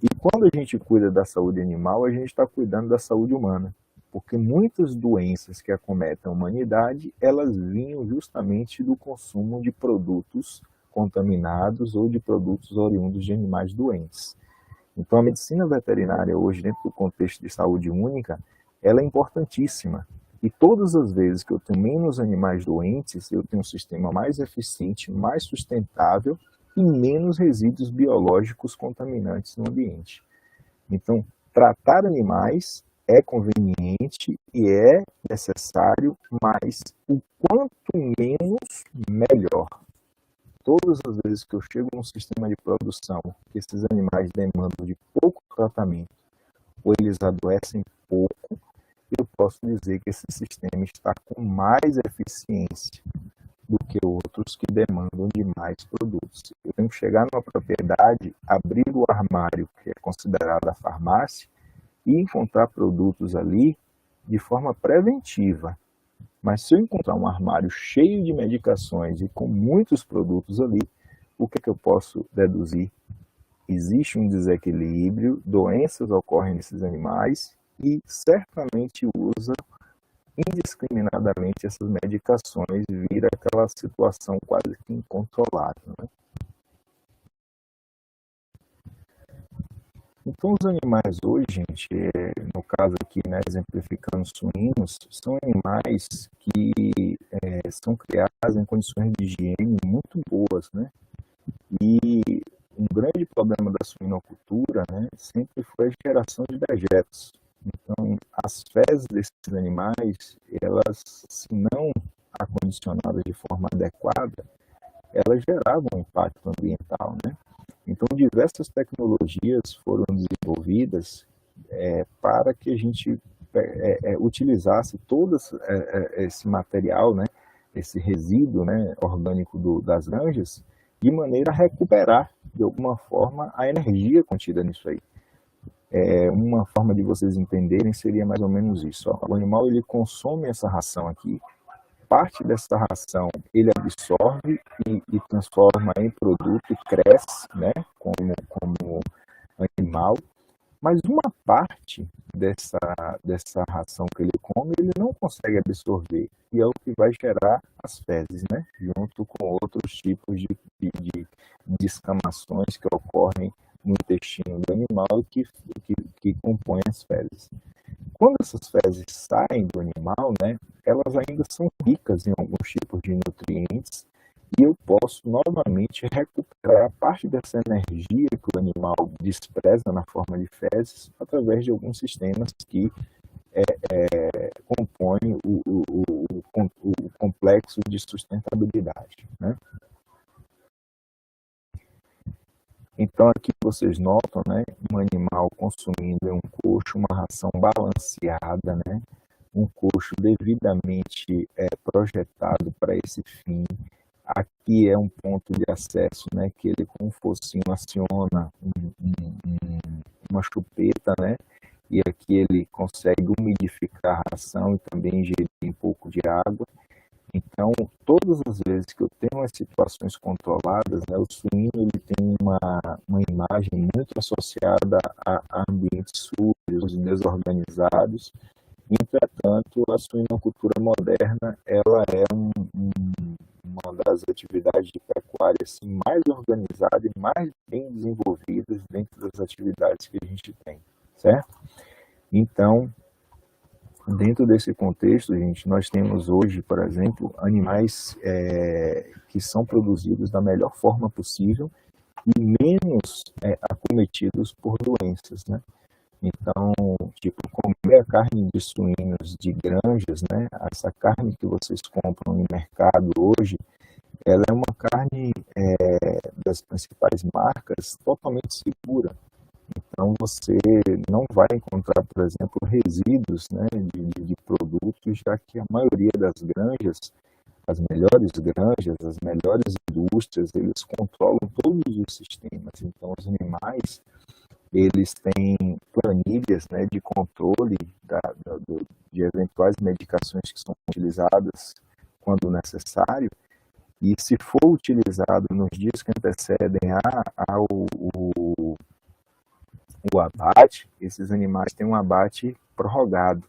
E quando a gente cuida da saúde animal, a gente está cuidando da saúde humana. Porque muitas doenças que acometem a humanidade, elas vinham justamente do consumo de produtos contaminados ou de produtos oriundos de animais doentes. Então, a medicina veterinária hoje, dentro do contexto de saúde única, ela é importantíssima. E todas as vezes que eu tenho menos animais doentes, eu tenho um sistema mais eficiente, mais sustentável e menos resíduos biológicos contaminantes no ambiente. Então, tratar animais é conveniente e é necessário, mas o quanto menos, melhor. Todas as vezes que eu chego num sistema de produção, que esses animais demandam de pouco tratamento, ou eles adoecem pouco, eu posso dizer que esse sistema está com mais eficiência do que outros que demandam de mais produtos. Eu tenho que chegar numa propriedade, abrir o armário, que é considerado a farmácia, e encontrar produtos ali de forma preventiva. Mas se eu encontrar um armário cheio de medicações e com muitos produtos ali, o que eu posso deduzir? Existe um desequilíbrio, doenças ocorrem nesses animais e certamente usa indiscriminadamente essas medicações e vira aquela situação quase que incontrolável, né? Então, os animais hoje, gente, no caso aqui, né, exemplificando suínos, são animais que são criados em condições de higiene muito boas, né? E um grande problema da suinocultura, né, sempre foi a geração de dejetos. Então, as fezes desses animais, elas, se não acondicionadas de forma adequada, elas geravam um impacto ambiental, né? Então, diversas tecnologias foram desenvolvidas para que a gente utilizasse todo esse material, né, esse resíduo, né, orgânico das granjas, de maneira a recuperar, de alguma forma, a energia contida nisso aí. Uma forma de vocês entenderem seria mais ou menos isso. Ó. O animal ele consome essa ração aqui, parte dessa ração ele absorve e transforma em produto e cresce, né, como animal, mas uma parte dessa ração que ele come ele não consegue absorver, e é o que vai gerar as fezes, né, junto com outros tipos de descamações que ocorrem no intestino do animal que compõem as fezes. Quando essas fezes saem do animal, né, elas ainda são ricas em alguns tipos de nutrientes e eu posso novamente recuperar parte dessa energia que o animal despreza na forma de fezes através de alguns sistemas que compõem o complexo de sustentabilidade, né? Então aqui vocês notam, né, um animal consumindo um coxo, uma ração balanceada, né, um coxo devidamente projetado para esse fim. Aqui é um ponto de acesso, né, que ele com um focinho aciona uma chupeta, né, e aqui ele consegue umidificar a ração e também ingerir um pouco de água. Então, todas as vezes que eu tenho as situações controladas, né, o suíno ele tem uma imagem muito associada a ambientes sujos, desorganizados. Entretanto, a suinocultura moderna ela é uma das atividades de pecuária assim, mais organizada e mais bem desenvolvidas dentro das atividades que a gente tem, certo? Então, dentro desse contexto, gente, nós temos hoje, por exemplo, animais que são produzidos da melhor forma possível e menos acometidos por doenças, né? Então, tipo, comer a carne de suínos de granjas, né? Essa carne que vocês compram no mercado hoje, ela é uma carne das principais marcas totalmente segura. Então, você não vai encontrar, por exemplo, resíduos, né, de produtos, já que a maioria das granjas, as melhores granjas, as melhores indústrias, eles controlam todos os sistemas. Então, os animais, eles têm planilhas, né, de controle de eventuais medicações que são utilizadas quando necessário, e se for utilizado nos dias que antecedem o abate, esses animais têm um abate prorrogado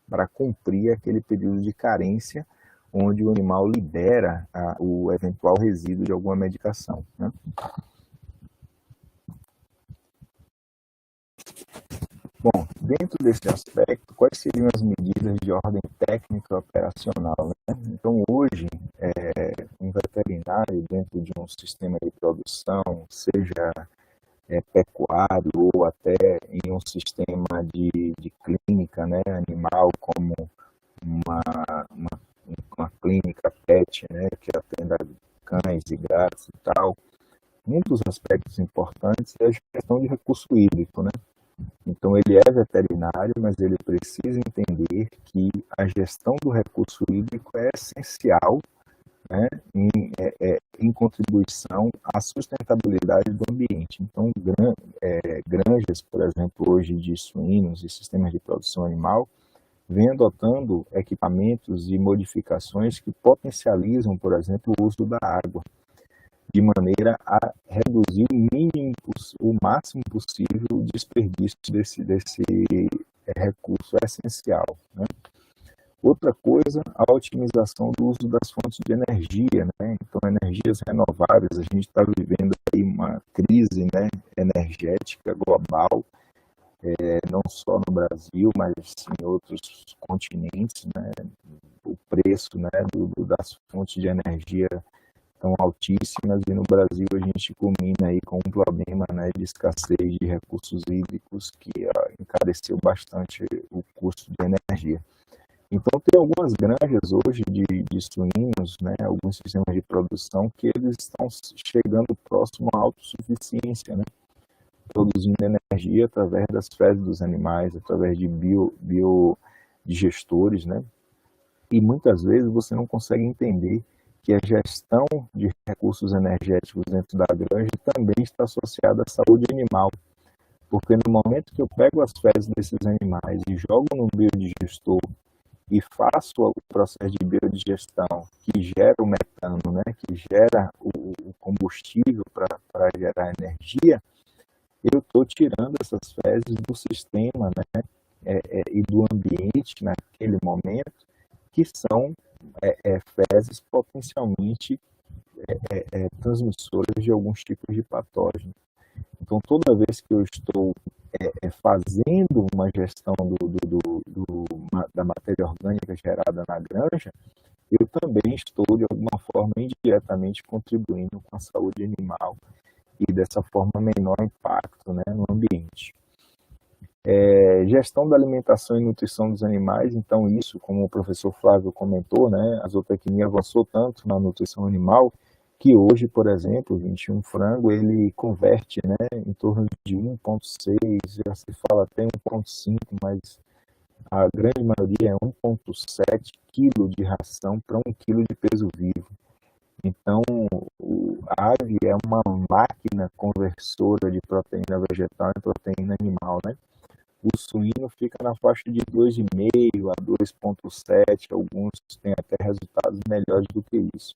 para cumprir aquele período de carência onde o animal libera o eventual resíduo de alguma medicação, né? Bom, dentro desse aspecto, quais seriam as medidas de ordem técnica e operacional, né? Então, hoje, um veterinário dentro de um sistema de produção, seja pecuário ou até em um sistema de clínica, né, animal, como uma clínica pet, né, que atenda cães e gatos e tal, um dos aspectos importantes é a gestão de recurso hídrico, né? Então, ele é veterinário, mas ele precisa entender que a gestão do recurso hídrico é essencial, né, em contribuição à sustentabilidade do ambiente. Então, granjas, por exemplo, hoje de suínos e sistemas de produção animal, vem adotando equipamentos e modificações que potencializam, por exemplo, o uso da água, de maneira a reduzir o máximo possível o desperdício desse recurso essencial, né? Outra coisa, a otimização do uso das fontes de energia, né? Então, energias renováveis, a gente está vivendo aí uma crise, né, energética global, não só no Brasil, mas em outros continentes, né? O preço, né, das fontes de energia estão altíssimas e no Brasil a gente culmina aí com um problema, né, de escassez de recursos hídricos que encareceu bastante o custo de energia. Então, tem algumas granjas hoje de suínos, né, alguns sistemas de produção que eles estão chegando próximo à autossuficiência, né? produzindo energia através das fezes dos animais, através de biodigestores, né? E muitas vezes você não consegue entender que a gestão de recursos energéticos dentro da granja também está associada à saúde animal. Porque no momento que eu pego as fezes desses animais e jogo no biodigestor e faço o processo de biodigestão que gera o metano, né, que gera o combustível para gerar energia, eu estou tirando essas fezes do sistema, né, e do ambiente naquele momento, que são fezes potencialmente transmissoras de alguns tipos de patógenos. Então, toda vez que eu estou fazendo uma gestão da matéria orgânica gerada na granja, eu também estou, de alguma forma, indiretamente contribuindo com a saúde animal e, dessa forma, menor impacto, né, no ambiente. Gestão da alimentação e nutrição dos animais, então isso, como o professor Flávio comentou, né, a zootecnia avançou tanto na nutrição animal que hoje, por exemplo, o 21 frango, ele converte, né, em torno de 1,6, já se fala até 1,5, mas a grande maioria é 1,7 kg de ração para 1 kg de peso vivo. Então, a ave é uma máquina conversora de proteína vegetal em proteína animal, né? O suíno fica na faixa de 2,5 a 2,7, alguns têm até resultados melhores do que isso.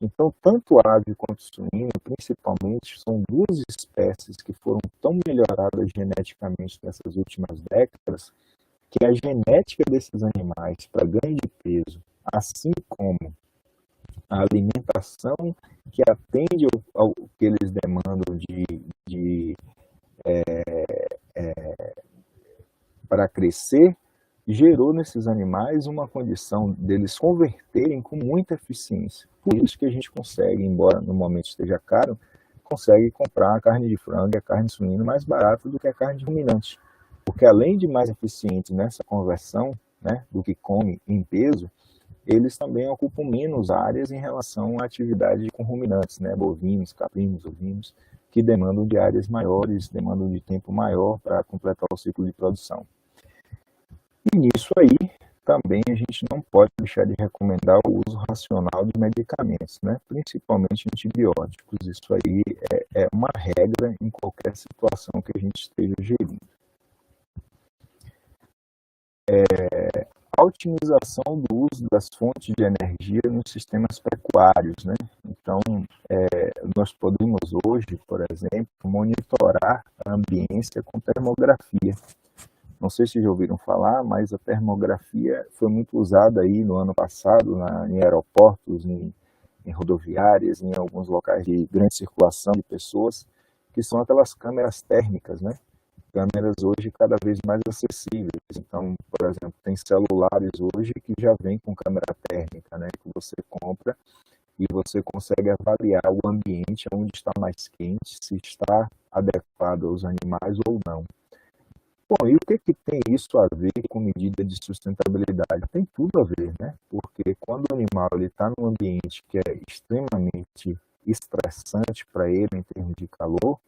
Então, tanto a ave quanto o suíno, principalmente, são duas espécies que foram tão melhoradas geneticamente nessas últimas décadas, que a genética desses animais para ganho de peso, assim como a alimentação que atende ao que eles demandam para crescer, gerou nesses animais uma condição deles converterem com muita eficiência. Por isso que a gente consegue, embora no momento esteja caro, consegue comprar a carne de frango e a carne de suíno mais barata do que a carne de ruminante. Porque além de mais eficientes nessa conversão, né, do que come em peso, eles também ocupam menos áreas em relação à atividade com ruminantes, né, bovinos, caprinos, ovinos, que demandam de áreas maiores, demandam de tempo maior para completar o ciclo de produção. E nisso aí, também a gente não pode deixar de recomendar o uso racional de medicamentos, né? Principalmente antibióticos. Isso aí é uma regra em qualquer situação que a gente esteja gerindo. A otimização do uso das fontes de energia nos sistemas pecuários, né? Então, nós podemos hoje, por exemplo, monitorar a ambiência com termografia. Não sei se já ouviram falar, mas a termografia foi muito usada aí no ano passado em aeroportos, em rodoviárias, em alguns locais de grande circulação de pessoas, que são aquelas câmeras térmicas, né? Câmeras hoje cada vez mais acessíveis. Então, por exemplo, tem celulares hoje que já vêm com câmera térmica, né? Que você compra e você consegue avaliar o ambiente onde está mais quente, se está adequado aos animais ou não. Bom, e o que tem isso a ver com medida de sustentabilidade? Tem tudo a ver, né? Porque quando o animal está num ambiente que é extremamente estressante para ele em termos de calor,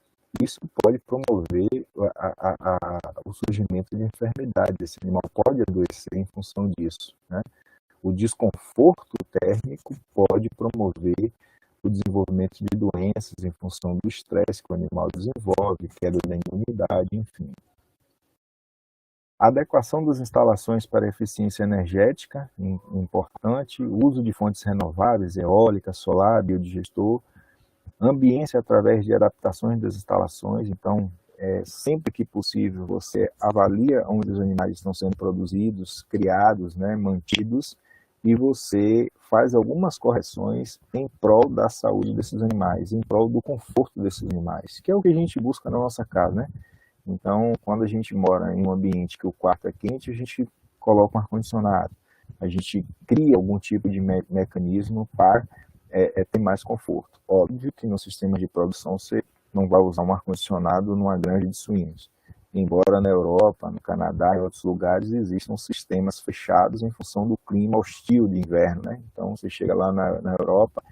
isso pode promover o surgimento de enfermidades. Esse animal pode adoecer em função disso, né? O desconforto térmico pode promover o desenvolvimento de doenças em função do estresse que o animal desenvolve, queda da imunidade, enfim. A adequação das instalações para eficiência energética, importante, uso de fontes renováveis, eólica, solar, biodigestor, ambiência através de adaptações das instalações. Então, sempre que possível, você avalia onde os animais estão sendo produzidos, criados, né, mantidos, e você faz algumas correções em prol da saúde desses animais, em prol do conforto desses animais, que é o que a gente busca na nossa casa, né? Então, quando a gente mora em um ambiente que o quarto é quente, a gente coloca um ar-condicionado. A gente cria algum tipo de mecanismo para ter mais conforto. Óbvio que no sistema de produção você não vai usar um ar-condicionado numa granja de suínos. Embora na Europa, no Canadá e outros lugares existam sistemas fechados em função do clima hostil de inverno, né? Então, você chega lá na Europa,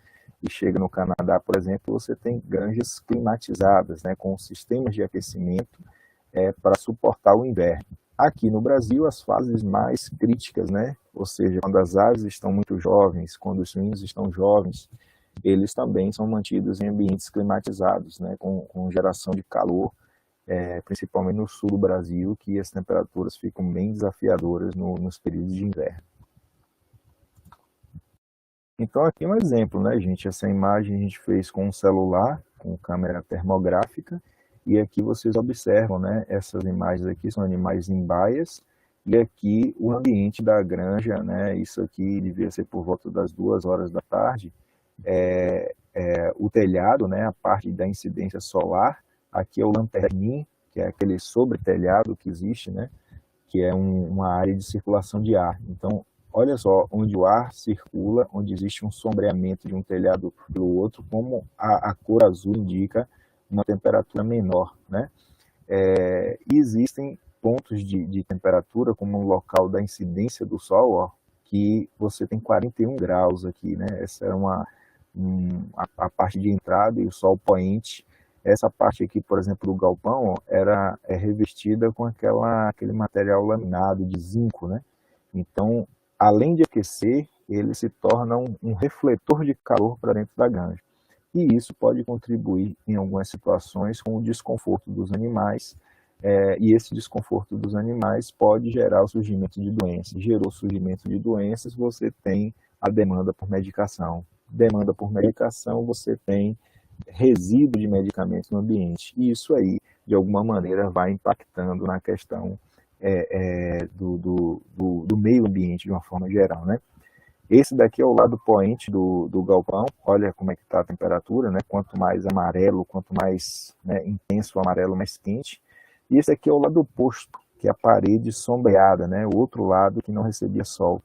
e chega no Canadá, por exemplo, você tem granjas climatizadas, né, com sistemas de aquecimento para suportar o inverno. Aqui no Brasil, as fases mais críticas, né, ou seja, quando as aves estão muito jovens, quando os suínos estão jovens, eles também são mantidos em ambientes climatizados, né, com geração de calor, principalmente no sul do Brasil, que as temperaturas ficam bem desafiadoras nos períodos de inverno. Então aqui um exemplo, né, gente? Essa imagem a gente fez com um celular, com câmera termográfica, e aqui vocês observam, né, essas imagens aqui são animais em baias, e aqui o ambiente da granja, né, isso aqui devia ser por volta das 2 horas da tarde, o telhado, né, a parte da incidência solar, aqui é o lanterninho, que é aquele sobre-telhado que existe, né, que é uma área de circulação de ar. Então, olha só, onde o ar circula, onde existe um sombreamento de um telhado para o outro, como a cor azul indica uma temperatura menor, né? E existem pontos de temperatura, como no local da incidência do sol, ó, que você tem 41 graus aqui, né? Essa é a parte de entrada e o sol poente. Essa parte aqui, por exemplo, do galpão, ó, é revestida com aquele material laminado de zinco, né? Então, além de aquecer, ele se torna um refletor de calor para dentro da granja. E isso pode contribuir em algumas situações com o desconforto dos animais, e esse desconforto dos animais pode gerar o surgimento de doenças. Gerou o surgimento de doenças, você tem a demanda por medicação. Demanda por medicação, você tem resíduo de medicamentos no ambiente. E isso aí, de alguma maneira, vai impactando na questão do meio ambiente de uma forma geral, né? Esse daqui é o lado poente do galpão. Olha como é que está a temperatura, né? Quanto mais amarelo, quanto mais, né, intenso o amarelo, mais quente. E esse aqui é o lado oposto, que é a parede sombreada, né? O outro lado que não recebia sol.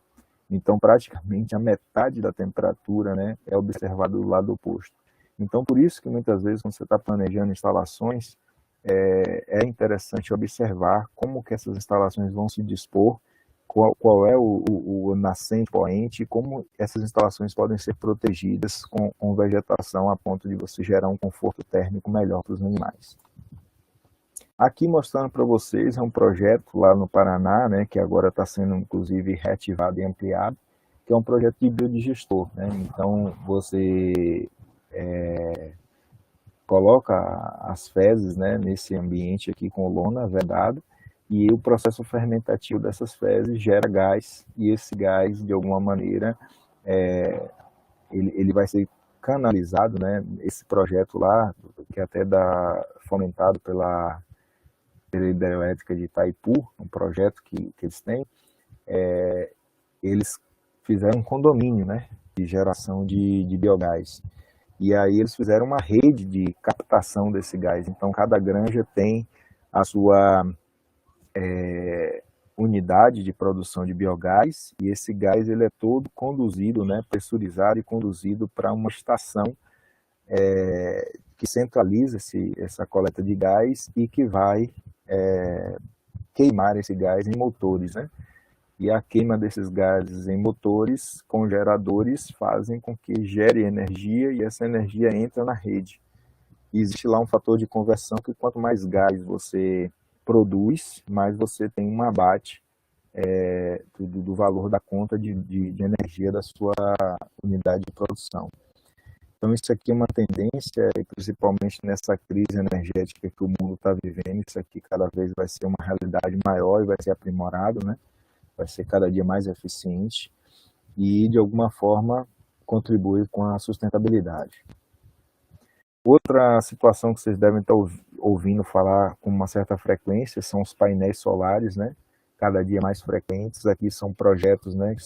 Então, praticamente a metade da temperatura, né, é observada do lado oposto. Então, por isso que muitas vezes, quando você está planejando instalações, é interessante observar como que essas instalações vão se dispor, qual é o nascente poente, e como essas instalações podem ser protegidas com vegetação a ponto de você gerar um conforto térmico melhor para os animais. Aqui mostrando para vocês é um projeto lá no Paraná, né, que agora está sendo inclusive reativado e ampliado, que é um projeto de biodigestor, né? Então você coloca as fezes, né, nesse ambiente aqui com lona vedada, e o processo fermentativo dessas fezes gera gás, e esse gás, de alguma maneira, ele vai ser canalizado, né? Esse projeto lá, que é até fomentado pela hidrelétrica de Itaipu, um projeto que eles têm, eles fizeram um condomínio, né, de geração de biogás. E aí eles fizeram uma rede de captação desse gás. Então, cada granja tem a sua unidade de produção de biogás, e esse gás ele é todo conduzido, né, pressurizado e conduzido para uma estação que centraliza essa coleta de gás e que vai queimar esse gás em motores, né? E a queima desses gases em motores com geradores fazem com que gere energia, e essa energia entra na rede. E existe lá um fator de conversão que quanto mais gás você produz, mais você tem um abate do valor da conta de energia da sua unidade de produção. Então isso aqui é uma tendência, principalmente nessa crise energética que o mundo está vivendo. Isso aqui cada vez vai ser uma realidade maior e vai ser aprimorado, né? Vai ser cada dia mais eficiente e, de alguma forma, contribui com a sustentabilidade. Outra situação que vocês devem estar ouvindo falar com uma certa frequência são os painéis solares, né? Cada dia mais frequentes. Aqui são projetos, né, que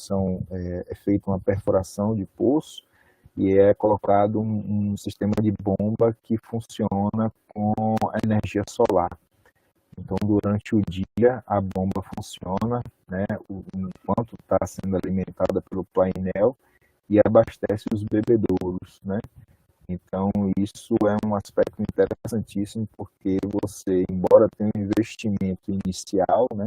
é feita uma perfuração de poço e é colocado um sistema de bomba que funciona com a energia solar. Então, durante o dia, a bomba funciona, né, enquanto está sendo alimentada pelo painel, e abastece os bebedouros, né? Então, isso é um aspecto interessantíssimo, porque você, embora tenha um investimento inicial, né,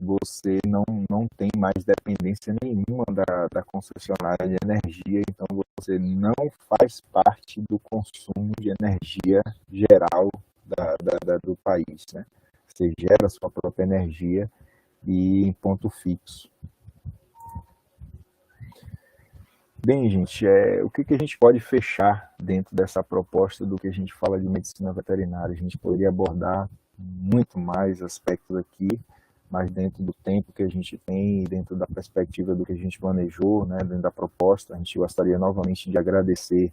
você não tem mais dependência nenhuma da concessionária de energia, então você não faz parte do consumo de energia geral do país, né? Você gera a sua própria energia e em ponto fixo. Bem, gente, o que a gente pode fechar dentro dessa proposta do que a gente fala de medicina veterinária? A gente poderia abordar muito mais aspectos aqui, mas dentro do tempo que a gente tem, dentro da perspectiva do que a gente planejou, né, dentro da proposta, a gente gostaria novamente de agradecer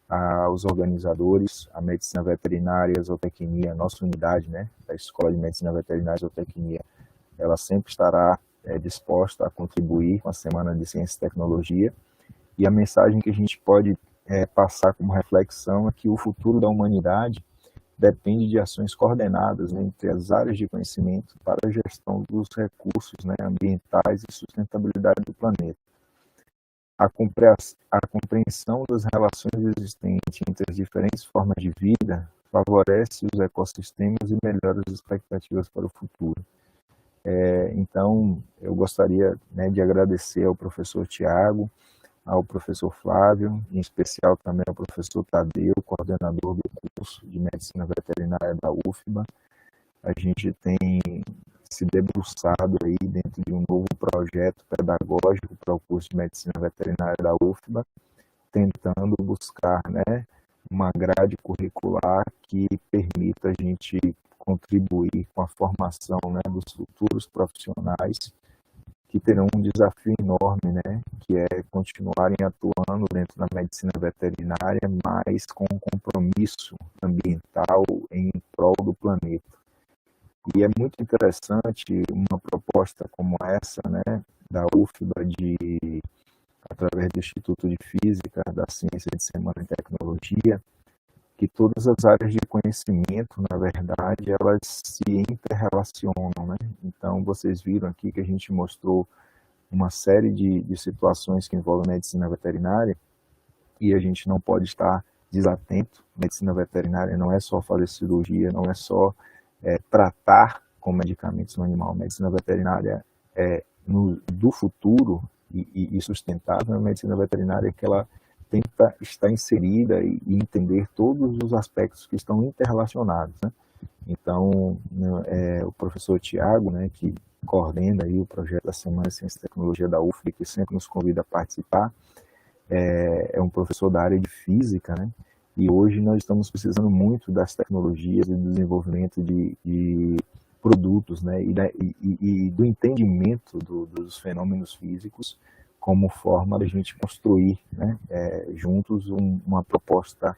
aos organizadores, a Medicina Veterinária e a Zootecnia, a nossa unidade, né, da Escola de Medicina Veterinária e Zootecnia. Ela sempre estará disposta a contribuir com a Semana de Ciência e Tecnologia. E a mensagem que a gente pode passar como reflexão é que o futuro da humanidade depende de ações coordenadas, né, entre as áreas de conhecimento para a gestão dos recursos, né, ambientais e sustentabilidade do planeta. A compreensão das relações existentes entre as diferentes formas de vida favorece os ecossistemas e melhora as expectativas para o futuro. Então, eu gostaria, né, de agradecer ao professor Tiago, ao professor Flávio, em especial também ao professor Tadeu, coordenador do curso de Medicina Veterinária da UFBA. A gente tem se debruçado aí dentro de um novo projeto pedagógico para o curso de Medicina Veterinária da UFBA, tentando buscar, né, uma grade curricular que permita a gente contribuir com a formação, né, dos futuros profissionais que terão um desafio enorme, né, que é continuarem atuando dentro da medicina veterinária, mas com um compromisso ambiental em prol do planeta. E é muito interessante uma proposta como essa, né, da UFBA, através do Instituto de Física, da Ciência de Semana em Tecnologia, que todas as áreas de conhecimento, na verdade, elas se interrelacionam, né? Então, vocês viram aqui que a gente mostrou uma série de situações que envolvem medicina veterinária e a gente não pode estar desatento. Medicina veterinária não é só fazer cirurgia, não é só tratar com medicamentos no animal. Medicina veterinária do futuro e sustentável, a medicina veterinária que ela tenta estar inserida e entender todos os aspectos que estão interrelacionados, né? Então, o professor Tiago, né, que coordena aí o projeto da Semana de Ciência e Tecnologia da UFBA, que sempre nos convida a participar, é um professor da área de física, né? E hoje nós estamos precisando muito das tecnologias e do desenvolvimento de produtos, né? E do entendimento dos fenômenos físicos como forma de a gente construir, né, juntos uma proposta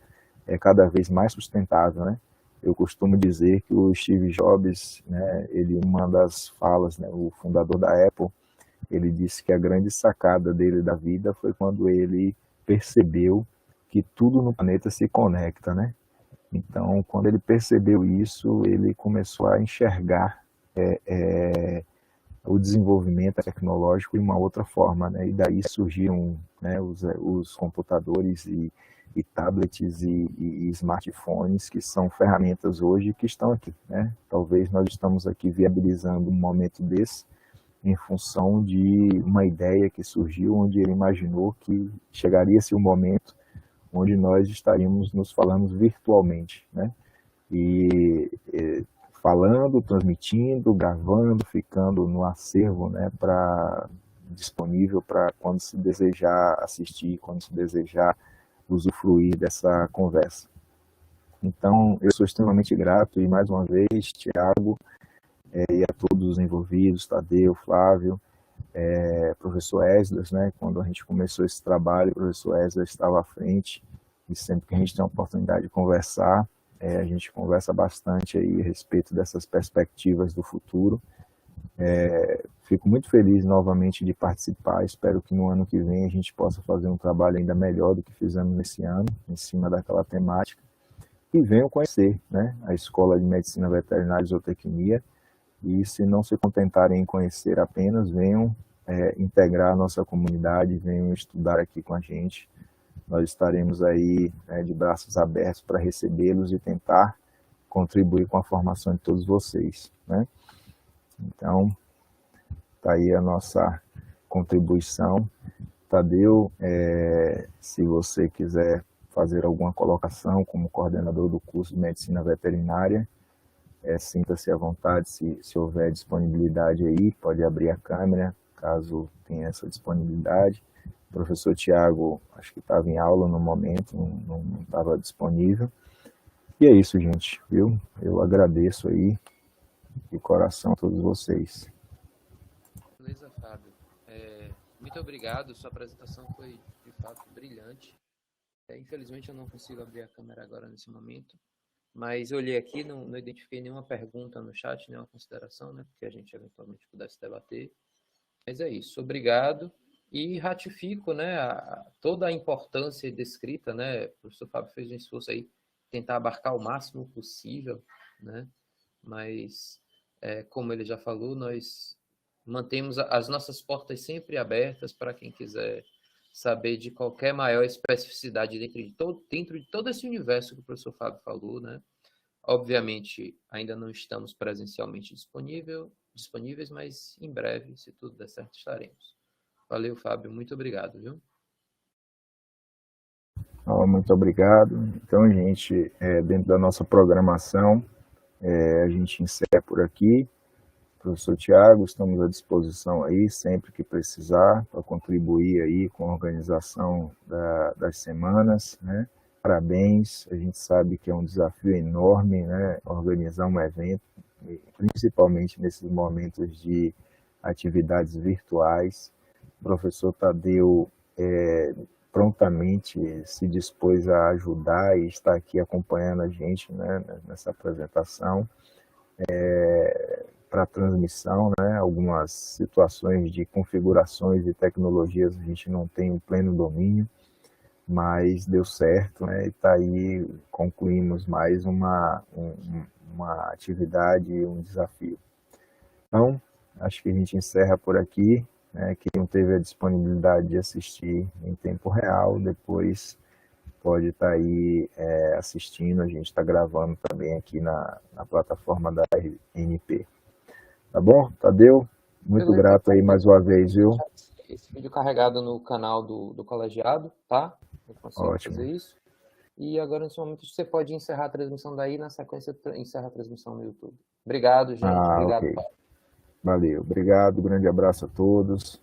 cada vez mais sustentável, né? Eu costumo dizer que o Steve Jobs, né, uma das falas, né, o fundador da Apple, ele disse que a grande sacada dele da vida foi quando ele percebeu que tudo no planeta se conecta, né? Então, quando ele percebeu isso, ele começou a enxergar o desenvolvimento tecnológico de uma outra forma, né? E daí surgiram, né, os computadores e tablets e smartphones, que são ferramentas hoje que estão aqui, né? Talvez nós estamos aqui viabilizando um momento desse em função de uma ideia que surgiu, onde ele imaginou que chegaria-se um momento onde nós estaríamos nos falando virtualmente, né? E falando, transmitindo, gravando, ficando no acervo, né, disponível para quando se desejar assistir, quando se desejar usufruir dessa conversa. Então, eu sou extremamente grato e, mais uma vez, Tiago, e a todos os envolvidos, Tadeu, Flávio, professor Esdras, né, quando a gente começou esse trabalho, o professor Esdras estava à frente, e sempre que a gente tem a oportunidade de conversar, a gente conversa bastante aí a respeito dessas perspectivas do futuro. Fico muito feliz novamente de participar, espero que no ano que vem a gente possa fazer um trabalho ainda melhor do que fizemos nesse ano, em cima daquela temática, e venham conhecer, né, a Escola de Medicina Veterinária e Zootecnia, e se não se contentarem em conhecer apenas, venham integrar a nossa comunidade, venham estudar aqui com a gente. Nós estaremos aí, né, de braços abertos para recebê-los e tentar contribuir com a formação de todos vocês, né? Então, Está aí a nossa contribuição. Tadeu, se você quiser fazer alguma colocação como coordenador do curso de Medicina Veterinária, sinta-se à vontade, se houver disponibilidade aí, pode abrir a câmera, caso tenha essa disponibilidade. O professor Tiago, acho que estava em aula no momento, não estava disponível. E é isso, gente, viu? Eu agradeço aí de coração a todos vocês. Beleza, Fábio. Muito obrigado, sua apresentação foi de fato brilhante. Infelizmente eu não consigo abrir a câmera agora nesse momento, mas eu olhei aqui, não identifiquei nenhuma pergunta no chat, nenhuma consideração, né, porque a gente eventualmente pudesse debater. Mas é isso, obrigado. E ratifico, né, toda a importância descrita, né, o professor Fábio fez um esforço aí, tentar abarcar o máximo possível, né, mas, como ele já falou, nós mantemos as nossas portas sempre abertas para quem quiser saber de qualquer maior especificidade dentro de todo esse universo que o professor Fábio falou, né? Obviamente, ainda não estamos presencialmente disponíveis, mas em breve, se tudo der certo, estaremos. Valeu, Fábio. Muito obrigado, viu? Muito obrigado. Então, gente, dentro da nossa programação, a gente encerra por aqui. Professor Tiago, estamos à disposição aí, sempre que precisar, para contribuir aí com a organização das semanas, né? Parabéns, a gente sabe que é um desafio enorme, né? Organizar um evento, principalmente nesses momentos de atividades virtuais. O professor Tadeu prontamente se dispôs a ajudar e está aqui acompanhando a gente, né, nessa apresentação. Para transmissão, né? Algumas situações de configurações e tecnologias a gente não tem um pleno domínio, mas deu certo, né? E está aí, concluímos mais uma atividade, um desafio. Então, acho que a gente encerra por aqui, né? Quem não teve a disponibilidade de assistir em tempo real, depois pode estar aí assistindo, a gente está gravando também aqui na plataforma da RNP. Tá bom? Tadeu? Muito Beleza. grato aí mais uma vez, viu? Esse vídeo carregado no canal do colegiado, tá? Eu consigo fazer isso. E agora, nesse momento, você pode encerrar a transmissão daí, na sequência, encerra a transmissão no YouTube. Obrigado, gente. Obrigado, ok. Paulo. Valeu. Obrigado. Grande abraço a todos.